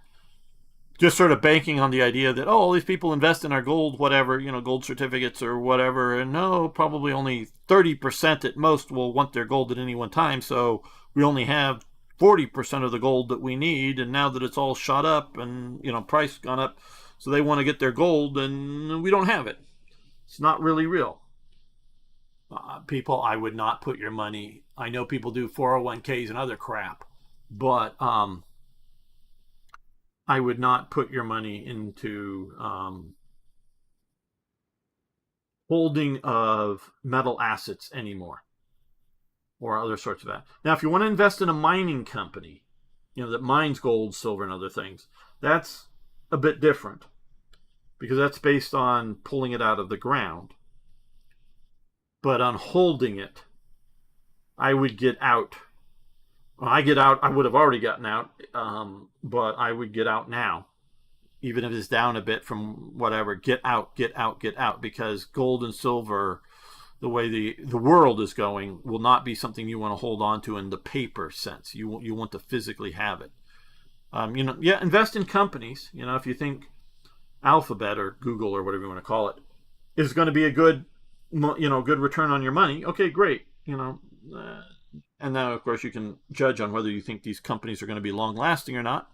S1: Just sort of banking on the idea that, all these people invest in our gold, whatever, gold certificates or whatever, and no, probably only 30% at most will want their gold at any one time, so we only have 40% of the gold that we need, and now that it's all shot up and, price gone up, so they want to get their gold, and we don't have it. It's not really real. People, I would not put your money, I know people do 401ks and other crap, but I would not put your money into holding of metal assets anymore or other sorts of that. Now, if you want to invest in a mining company, that mines gold, silver, and other things, that's a bit different because that's based on pulling it out of the ground. But on holding it, I would get out. When I get out, I would have already gotten out, but I would get out now, even if it's down a bit from whatever. Get out, because gold and silver, the way the world is going, will not be something you want to hold on to in the paper sense. You want to physically have it. Invest in companies. If you think Alphabet or Google or whatever you want to call it is going to be a good, good return on your money, okay, great. And now, of course, you can judge on whether you think these companies are going to be long-lasting or not.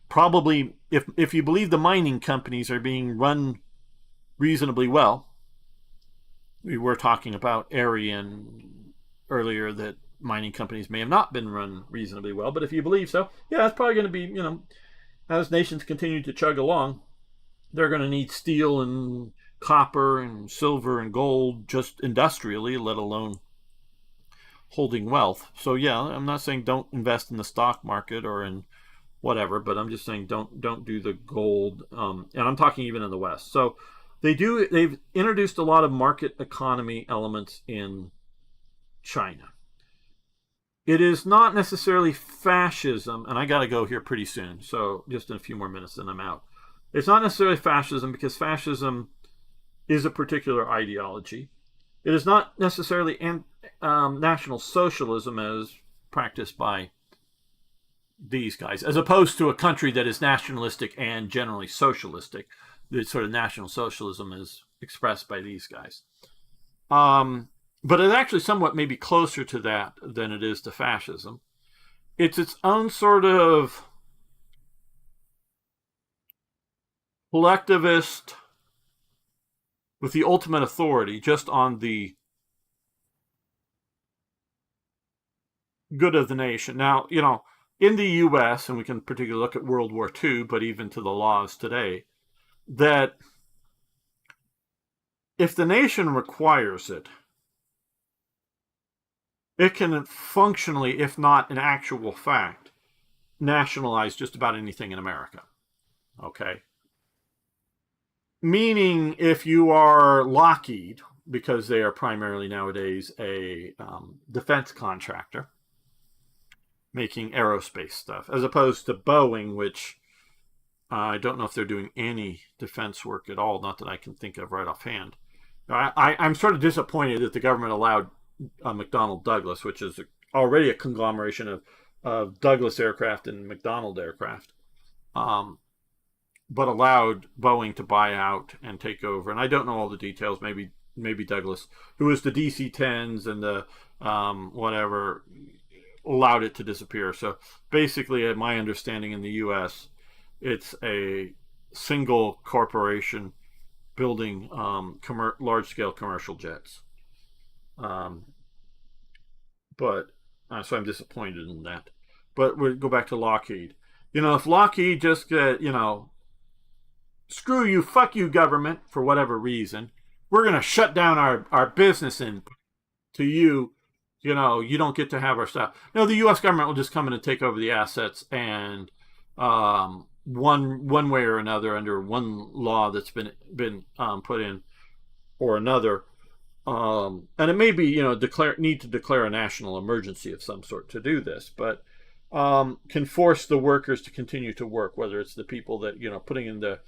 S1: Probably, if you believe the mining companies are being run reasonably well, we were talking about Arian earlier that mining companies may have not been run reasonably well. But if you believe so, yeah, it's probably going to be, as nations continue to chug along, they're going to need steel and copper and silver and gold just industrially, let alone holding wealth. So yeah, I'm not saying don't invest in the stock market or in whatever, but I'm just saying don't do the gold. And I'm talking even in the West. So they've introduced a lot of market economy elements in China. It is not necessarily fascism, and I got to go here pretty soon, so just in a few more minutes and I'm out. It's not necessarily fascism, because fascism is a particular ideology. It is not necessarily National Socialism as practiced by these guys, as opposed to a country that is nationalistic and generally socialistic. The sort of National Socialism is expressed by these guys. But it's actually somewhat maybe closer to that than it is to fascism. It's its own sort of collectivist with the ultimate authority just on the good of the nation. Now, in the U.S., and we can particularly look at World War II, but even to the laws today, that if the nation requires it, it can functionally, if not in actual fact, nationalize just about anything in America. Okay? Meaning, if you are Lockheed, because they are primarily nowadays a defense contractor, making aerospace stuff, as opposed to Boeing, which I don't know if they're doing any defense work at all, not that I can think of right offhand. I'm sort of disappointed that the government allowed McDonnell Douglas, which is already a conglomeration of Douglas aircraft and McDonnell aircraft, but allowed Boeing to buy out and take over. And I don't know all the details. Maybe Douglas, who was the DC-10s and the whatever, allowed it to disappear. So basically, my understanding in the U.S., it's a single corporation building large-scale commercial jets. But so I'm disappointed in that. But we'll go back to Lockheed. If Lockheed just screw you, fuck you, government, for whatever reason, we're going to shut down our business and to you, you don't get to have our stuff. No, the U.S. government will just come in and take over the assets, and one way or another, under one law that's been put in or another, and it may be need to declare a national emergency of some sort to do this, but can force the workers to continue to work, whether it's the people that putting in the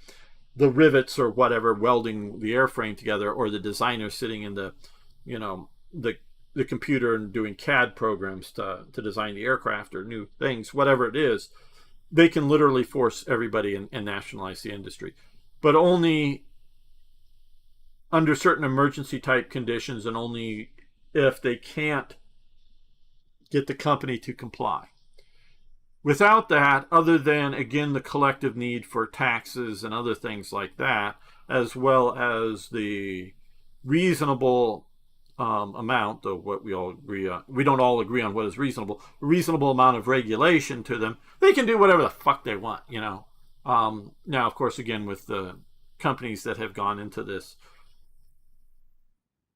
S1: rivets or whatever, welding the airframe together, or the designer sitting in the computer and doing CAD programs to design the aircraft or new things, whatever it is. They can literally force everybody and nationalize the industry, but only under certain emergency type conditions, and only if they can't get the company to comply. Without that, other than, again, the collective need for taxes and other things like that, as well as the reasonable amount of what we all agree on. We don't all agree on what is reasonable amount of regulation to them. They can do whatever the fuck they want, Now, of course, again, with the companies that have gone into this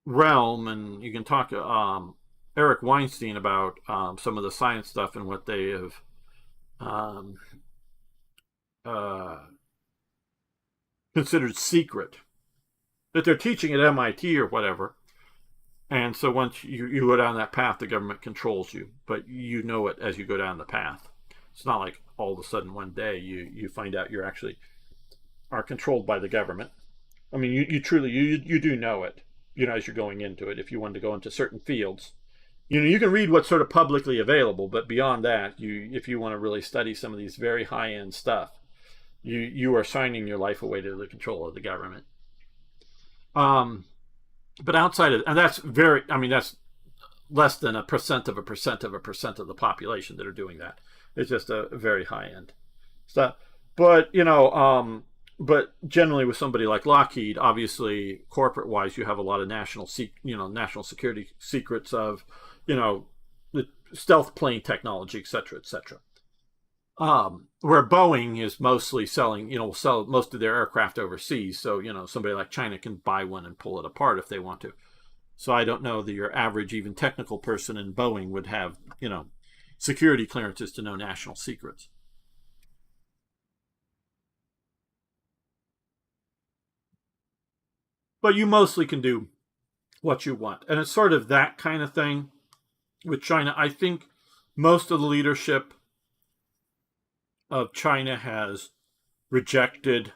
S1: realm, and you can talk to Eric Weinstein about some of the science stuff and what they have considered secret that they're teaching at MIT or whatever. And so once you go down that path, the government controls you, but you know it as you go down the path. It's not like all of a sudden one day you find out you actually are controlled by the government. I mean, you truly do know it, as you're going into it. If you wanted to go into certain fields, you can read what's sort of publicly available, but beyond that, if you want to really study some of these very high-end stuff, you are signing your life away to the control of the government. But outside of, and that's that's less than a percent of a percent of the population that are doing that. It's just a very high-end stuff. But but generally with somebody like Lockheed, obviously corporate-wise, you have a lot of national security secrets of, the stealth plane technology, etc., etc. Where Boeing is mostly selling, sell most of their aircraft overseas. So, somebody like China can buy one and pull it apart if they want to. So I don't know that your average, even technical person in Boeing would have, security clearances to know national secrets. But you mostly can do what you want. And it's sort of that kind of thing with China. I think most of the leadership of China has rejected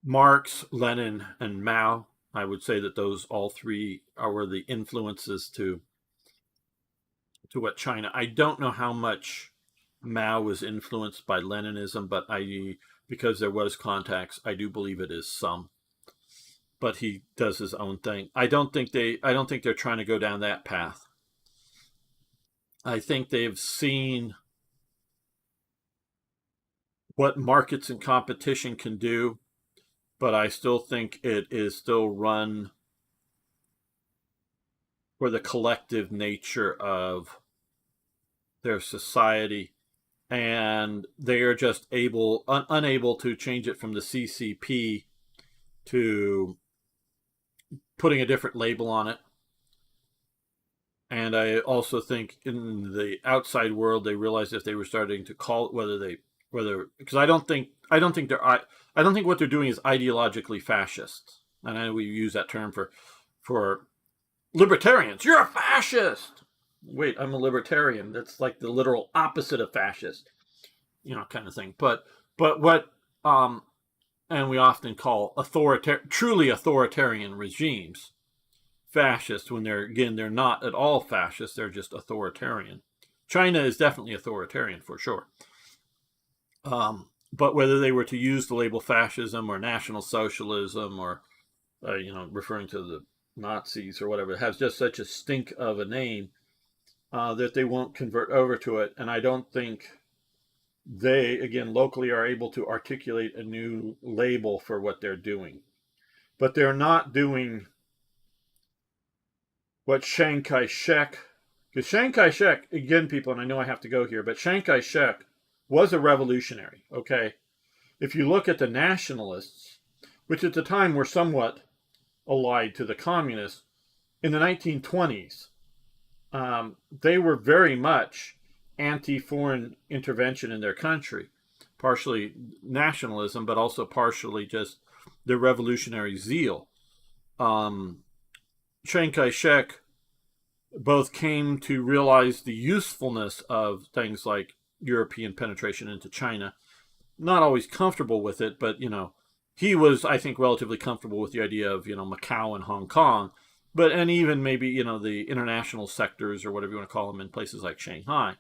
S1: Marx, Lenin, and Mao. I would say that those all three were the influences to what China. I don't know how much Mao was influenced by Leninism, but because there was contacts, I do believe it is some. But he does his own thing. I don't think they're trying to go down that path. I think they've seen what markets and competition can do, but I still think it is still run for the collective nature of their society, and they are just unable to change it from the CCP to putting a different label on it. And I also think in the outside world they realized if they were starting to call it because I don't think what they're doing is ideologically fascist. And I know we use that term for libertarians. You're a fascist. Wait, I'm a libertarian. That's like the literal opposite of fascist, kind of thing. But what and we often call truly authoritarian regimes fascist when they're not at all fascist. They're just authoritarian. China is definitely authoritarian for sure. But whether they were to use the label fascism or national socialism or referring to the Nazis or whatever, it has just such a stink of a name that they won't convert over to it. And I don't think they, again, locally are able to articulate a new label for what they're doing. But they're not doing what Chiang Kai-shek, because Chiang Kai-shek, again, people, and I know I have to go here, but Chiang Kai-shek was a revolutionary, okay? If you look at the nationalists, which at the time were somewhat allied to the communists, in the 1920s, they were very much anti-foreign intervention in their country, partially nationalism, but also partially just their revolutionary zeal. Chiang Kai-shek both came to realize the usefulness of things like European penetration into China. Not always comfortable with it, but, he was, I think, relatively comfortable with the idea of, Macau and Hong Kong, and even maybe, the international sectors or whatever you want to call them in places like Shanghai,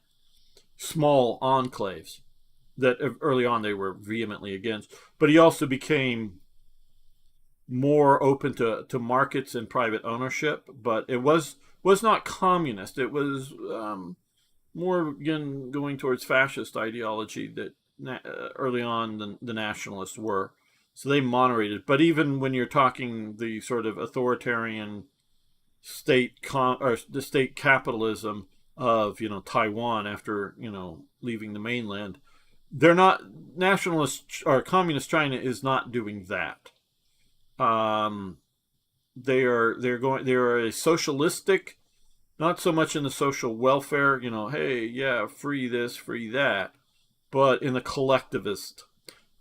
S1: small enclaves that early on they were vehemently against. But he also became more open to markets and private ownership, but it was not communist. It was more, again, going towards fascist ideology that early on the nationalists were. So they moderated. But even when you're talking the sort of authoritarian or the state capitalism of Taiwan after leaving the mainland, they're not nationalist or communist. China is not doing that. They are a socialistic, not so much in the social welfare, hey, yeah, free this, free that, but in the collectivist.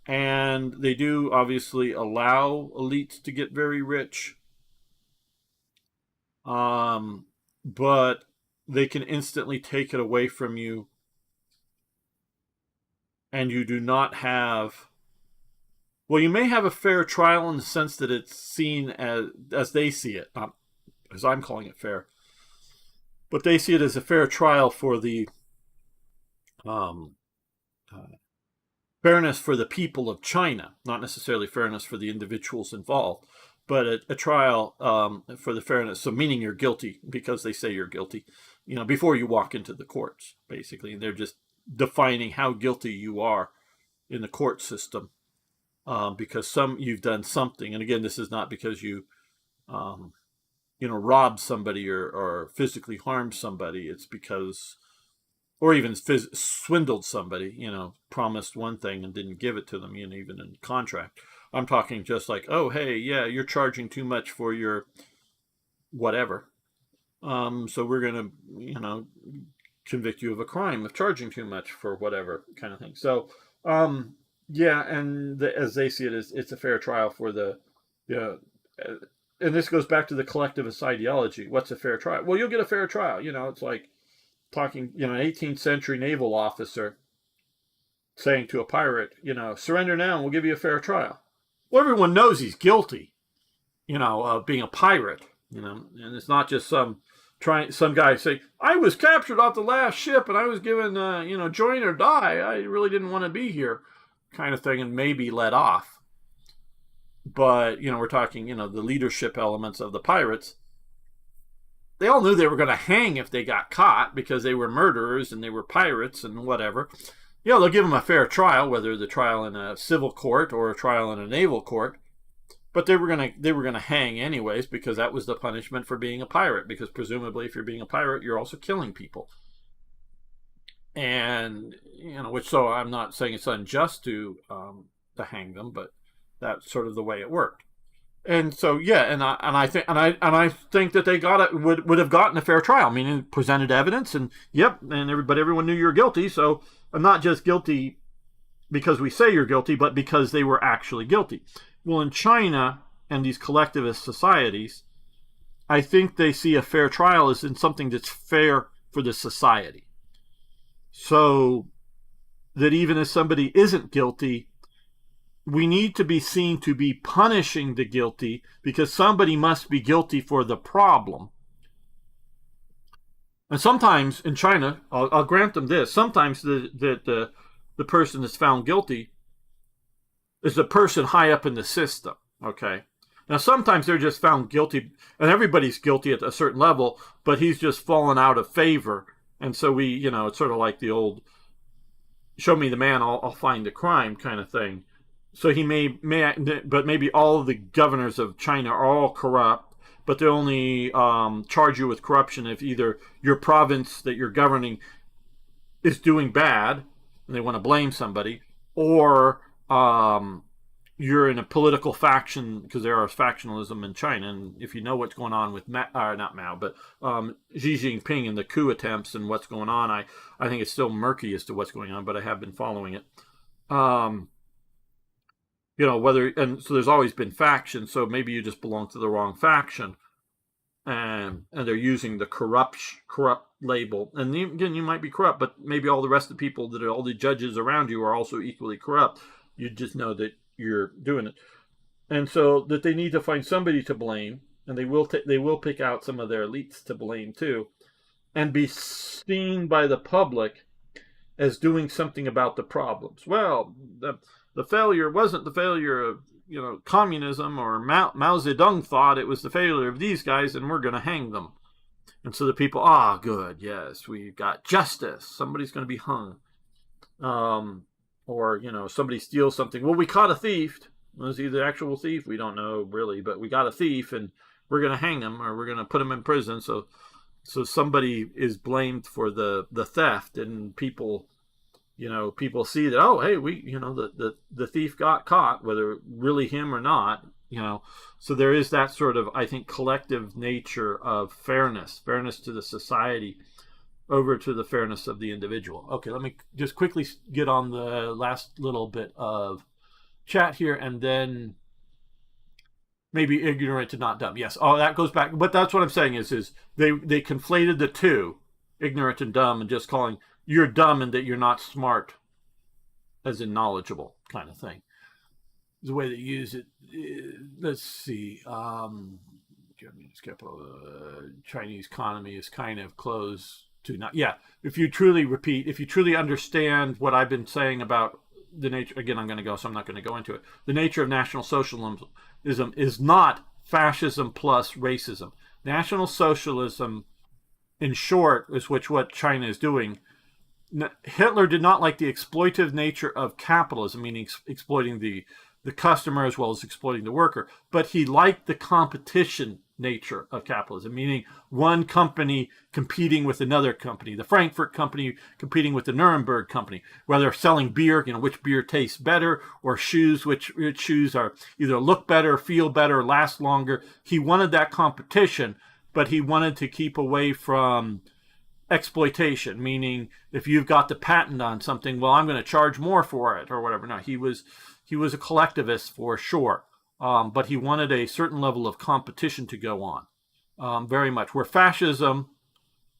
S1: And they do obviously allow elites to get very rich. But they can instantly take it away from you. And you do not have, well, you may have a fair trial in the sense that it's seen as they see it, not as I'm calling it fair, but they see it as a fair trial for the fairness for the people of China, not necessarily fairness for the individuals involved, but a trial for the fairness. So meaning you're guilty because they say you're guilty, before you walk into the courts, basically. And they're just defining how guilty you are in the court system because you've done something. And again, this is not because you robbed somebody or physically harmed somebody, it's because, or even swindled somebody, promised one thing and didn't give it to them, even in contract. I'm talking just like, oh, hey, yeah, you're charging too much for your whatever. So we're going to, convict you of a crime of charging too much for whatever kind of thing. So, yeah, and as they see it, it's a fair trial for and this goes back to the collectivist ideology. What's a fair trial? Well, you'll get a fair trial. It's like talking, an 18th century naval officer saying to a pirate, surrender now and we'll give you a fair trial. Well, everyone knows he's guilty, of being a pirate, and it's not just some guy say, I was captured off the last ship and I was given, join or die. I really didn't want to be here kind of thing, and maybe let off. But, we're talking, the leadership elements of the pirates. They all knew they were going to hang if they got caught because they were murderers and they were pirates and whatever. They'll give them a fair trial, whether the trial in a civil court or a trial in a naval court. But they were gonna hang anyways, because that was the punishment for being a pirate. Because presumably, if you're being a pirate, you're also killing people. And so I'm not saying it's unjust to hang them, but that's sort of the way it worked. And so I think that they would have gotten a fair trial, meaning presented evidence, and everyone knew you're guilty. So I'm not just guilty because we say you're guilty, but because they were actually guilty. Well, in China and these collectivist societies, I think they see a fair trial as in something that's fair for the society. So that even if somebody isn't guilty, we need to be seen to be punishing the guilty because somebody must be guilty for the problem. And sometimes in China, I'll grant them this, sometimes the person that's found guilty is the person high up in the system, okay? Now, sometimes they're just found guilty, and everybody's guilty at a certain level, but he's just fallen out of favor. And so it's sort of like the old, show me the man, I'll find the crime kind of thing. So he but maybe all of the governors of China are all corrupt, but they only charge you with corruption if either your province that you're governing is doing bad, and they want to blame somebody, or you're in a political faction, because there is factionalism in China. And if you know what's going on with not Mao, but Xi Jinping and the coup attempts and what's going on, I think it's still murky as to what's going on, but I have been following it. And so there's always been factions, so maybe you just belong to the wrong faction, and they're using the corrupt label. And again, you might be corrupt, but maybe all the rest of the people all the judges around you are also equally corrupt. You just know that you're doing it. And so that they need to find somebody to blame, and they will pick out some of their elites to blame too, and be seen by the public as doing something about the problems. Well, the failure wasn't the failure of communism, or Mao Zedong thought it was the failure of these guys, and we're going to hang them. And so the people, good, yes, we got justice. Somebody's going to be hung. Or, somebody steals something. Well, we caught a thief. Was he the actual thief? We don't know really, but we got a thief, and we're going to hang him, or we're going to put him in prison. So somebody is blamed for the theft, and people see that, oh, hey, the thief got caught, whether really him or not, So there is that sort of, I think, collective nature of fairness to the society over to the fairness of the individual. Okay, let me just quickly get on the last little bit of chat here, and then maybe ignorant and not dumb. Yes, that goes back. But that's what I'm saying is they conflated the two, ignorant and dumb, and just calling you're dumb and that you're not smart, as in knowledgeable kind of thing. The way they use it. Let's see. Chinese economy is kind of close to not. Yeah, if you truly understand what I've been saying about the nature. Again, I'm going to go, so I'm not going to go into it. The nature of National Socialism is not fascism plus racism. National Socialism, in short, is what China is doing. Hitler did not like the exploitive nature of capitalism, meaning exploiting the customer as well as exploiting the worker, but he liked the competition nature of capitalism, meaning one company competing with another company, the Frankfurt company competing with the Nuremberg company, whether selling beer, which beer tastes better, or shoes, which shoes are either look better, feel better, last longer. He wanted that competition, but he wanted to keep away from exploitation, meaning if you've got the patent on something, well, I'm going to charge more for it or whatever. No, he was a collectivist for sure, but he wanted a certain level of competition to go on, very much. Where fascism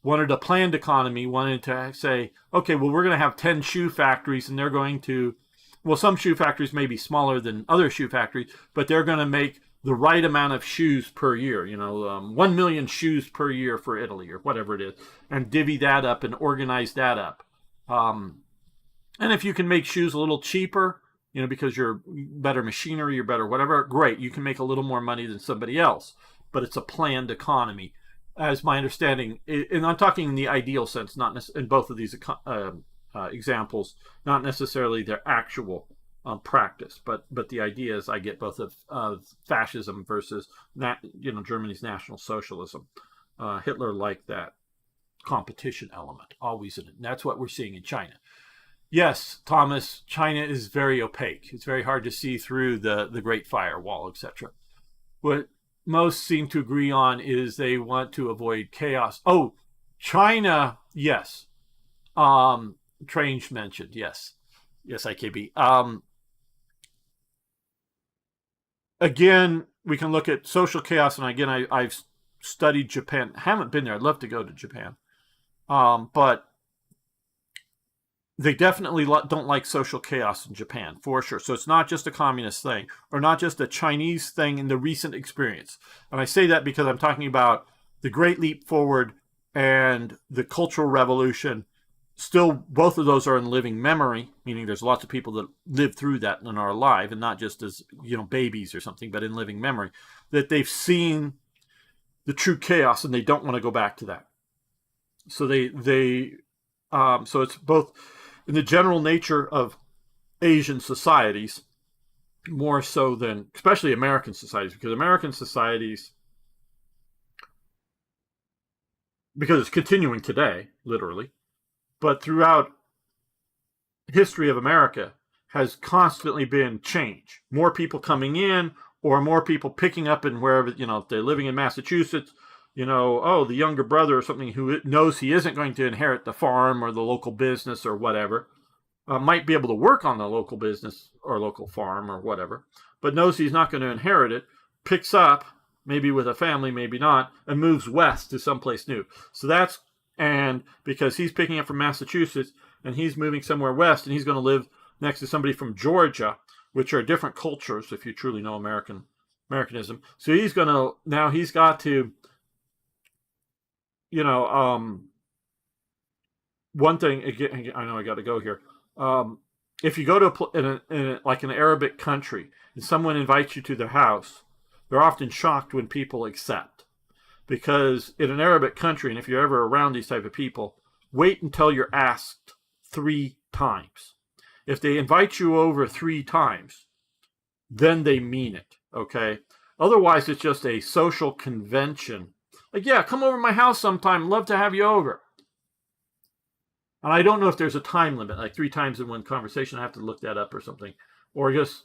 S1: wanted a planned economy, wanted to say, okay, well, we're going to have 10 shoe factories, and they're going to, well, some shoe factories may be smaller than other shoe factories, but they're going to make the right amount of shoes per year, 1 million shoes per year for Italy or whatever it is, and divvy that up and organize that up. And if you can make shoes a little cheaper, because you're better machinery, you're better whatever, great, you can make a little more money than somebody else. But it's a planned economy, as my understanding, and I'm talking in the ideal sense, not in both of these examples, not necessarily their actual practice, but the idea is I get both of fascism versus Germany's National Socialism. Hitler liked that competition element always in it, and that's what we're seeing in China. Yes, Thomas, China is very opaque. It's very hard to see through the Great Firewall, etc. What most seem to agree on is they want to avoid chaos. Oh, China, yes. Trange mentioned, yes, IKB. Again, we can look at social chaos, and again, I've studied Japan. Haven't been there. I'd love to go to Japan, but they definitely don't like social chaos in Japan, for sure. So it's not just a communist thing, or not just a Chinese thing in the recent experience. And I say that because I'm talking about the Great Leap Forward and the Cultural Revolution. Still, both of those are in living memory, meaning there's lots of people that live through that and are alive, and not just as babies or something, but in living memory, that they've seen the true chaos and they don't want to go back to that. So so it's both in the general nature of Asian societies, more so than especially American societies, because American societies, because it's continuing today, literally, but throughout history of America has constantly been change. More people coming in, or more people picking up in wherever, if they're living in Massachusetts, the younger brother or something who knows he isn't going to inherit the farm or the local business or whatever, might be able to work on the local business or local farm or whatever, but knows he's not going to inherit it, picks up, maybe with a family, maybe not, and moves west to someplace new. So and because he's picking up from Massachusetts and he's moving somewhere west, and he's going to live next to somebody from Georgia, which are different cultures, if you truly know Americanism. So he's got to, one thing, again, I know I got to go here. If you go to like an Arabic country and someone invites you to their house, they're often shocked when people accept. Because in an Arabic country, and if you're ever around these type of people, wait until you're asked 3 times. If they invite you over 3 times, then they mean it, okay? Otherwise, it's just a social convention. Like, yeah, come over to my house sometime. Love to have you over. And I don't know if there's a time limit, like 3 times in one conversation. I have to look that up or something. Or just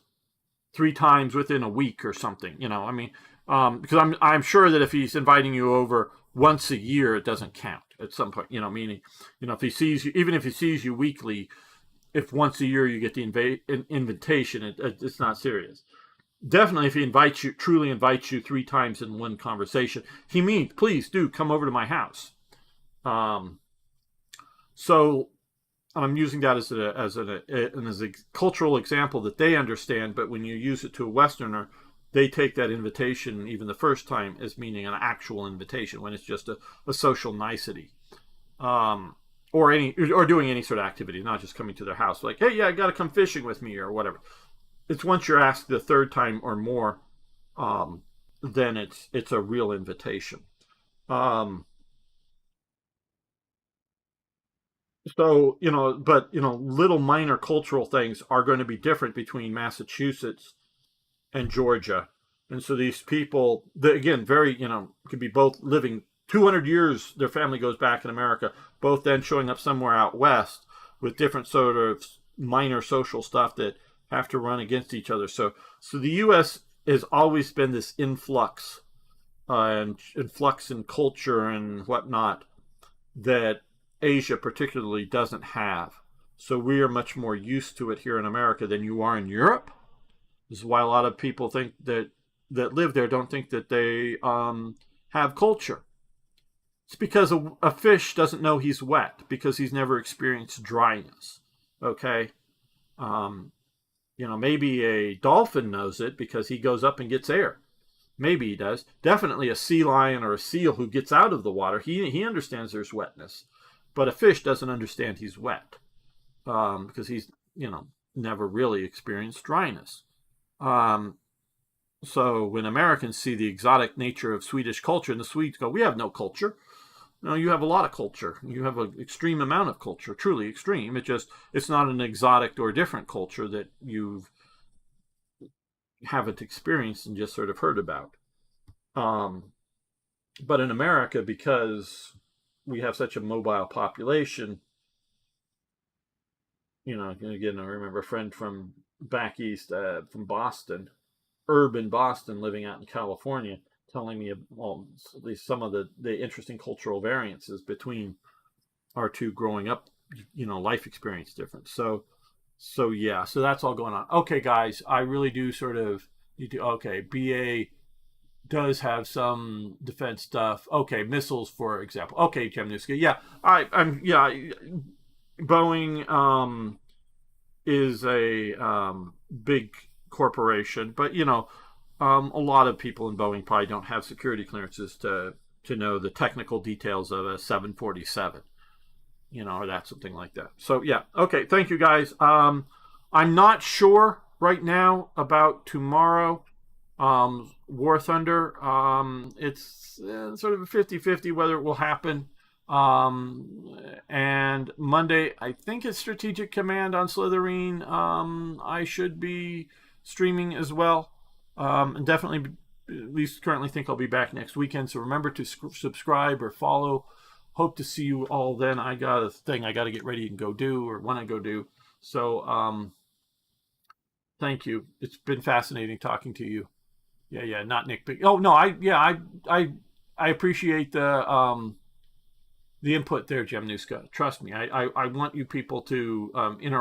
S1: 3 times within a week or something, because I'm sure that if he's inviting you over once a year, it doesn't count at some point, meaning, if he sees you, even if he sees you weekly, if once a year you get the invitation, it's not serious. Definitely if he truly invites you 3 times in one conversation, he means, please do come over to my house. So I'm using that as a cultural example that they understand, but when you use it to a Westerner, they take that invitation, even the first time, as meaning an actual invitation, when it's just a social nicety, or doing any sort of activity, not just coming to their house, like, hey, yeah, I got to come fishing with me or whatever. It's once you're asked the 3rd time or more, then it's a real invitation. So, little minor cultural things are going to be different between Massachusetts and Georgia And so these people, again, very, could be both living 200 years, their family goes back in America, both then showing up somewhere out west with different sort of minor social stuff that have to run against each other. So the U.S. has always been this influx and influx in culture and whatnot that Asia particularly doesn't have. So we are much more used to it here in America than you are in Europe. This is why a lot of people think that live there don't think that they have culture. It's because a fish doesn't know he's wet because he's never experienced dryness. Okay, maybe a dolphin knows it because he goes up and gets air. Maybe he does. Definitely a sea lion or a seal who gets out of the water, he understands there's wetness. But a fish doesn't understand he's wet because he's, never really experienced dryness. So when Americans see the exotic nature of Swedish culture, and the Swedes go, we have no culture. No, you have a lot of culture. You have an extreme amount of culture, truly extreme. It's not an exotic or different culture that you haven't experienced and just sort of heard about. But in America, because we have such a mobile population, again, I remember a friend from back east, from Boston, urban Boston, living out in California, telling me, well, at least some of the interesting cultural variances between our two growing up, life experience difference. So yeah, so that's all going on. Okay, guys, I really do sort of need to. Okay, BA does have some defense stuff. Okay, missiles, for example. Okay, Chemnuska. Yeah, I'm. Yeah, Boeing is a big corporation, but a lot of people in Boeing probably don't have security clearances to know the technical details of a 747, or that something like that. So yeah, okay, thank you guys. I'm not sure right now about tomorrow. War Thunder. It's sort of a 50-50 whether it will happen. And Monday, I think it's Strategic Command on Slytherin. I should be streaming as well. And definitely, at least currently think I'll be back next weekend. So remember to subscribe or follow. Hope to see you all then. I got a thing I got to get ready and go do, or want to go do. So, thank you. It's been fascinating talking to you. Yeah, not Nick. Oh no, I appreciate the input there, Jemnuska. Trust me, I want you people to interact with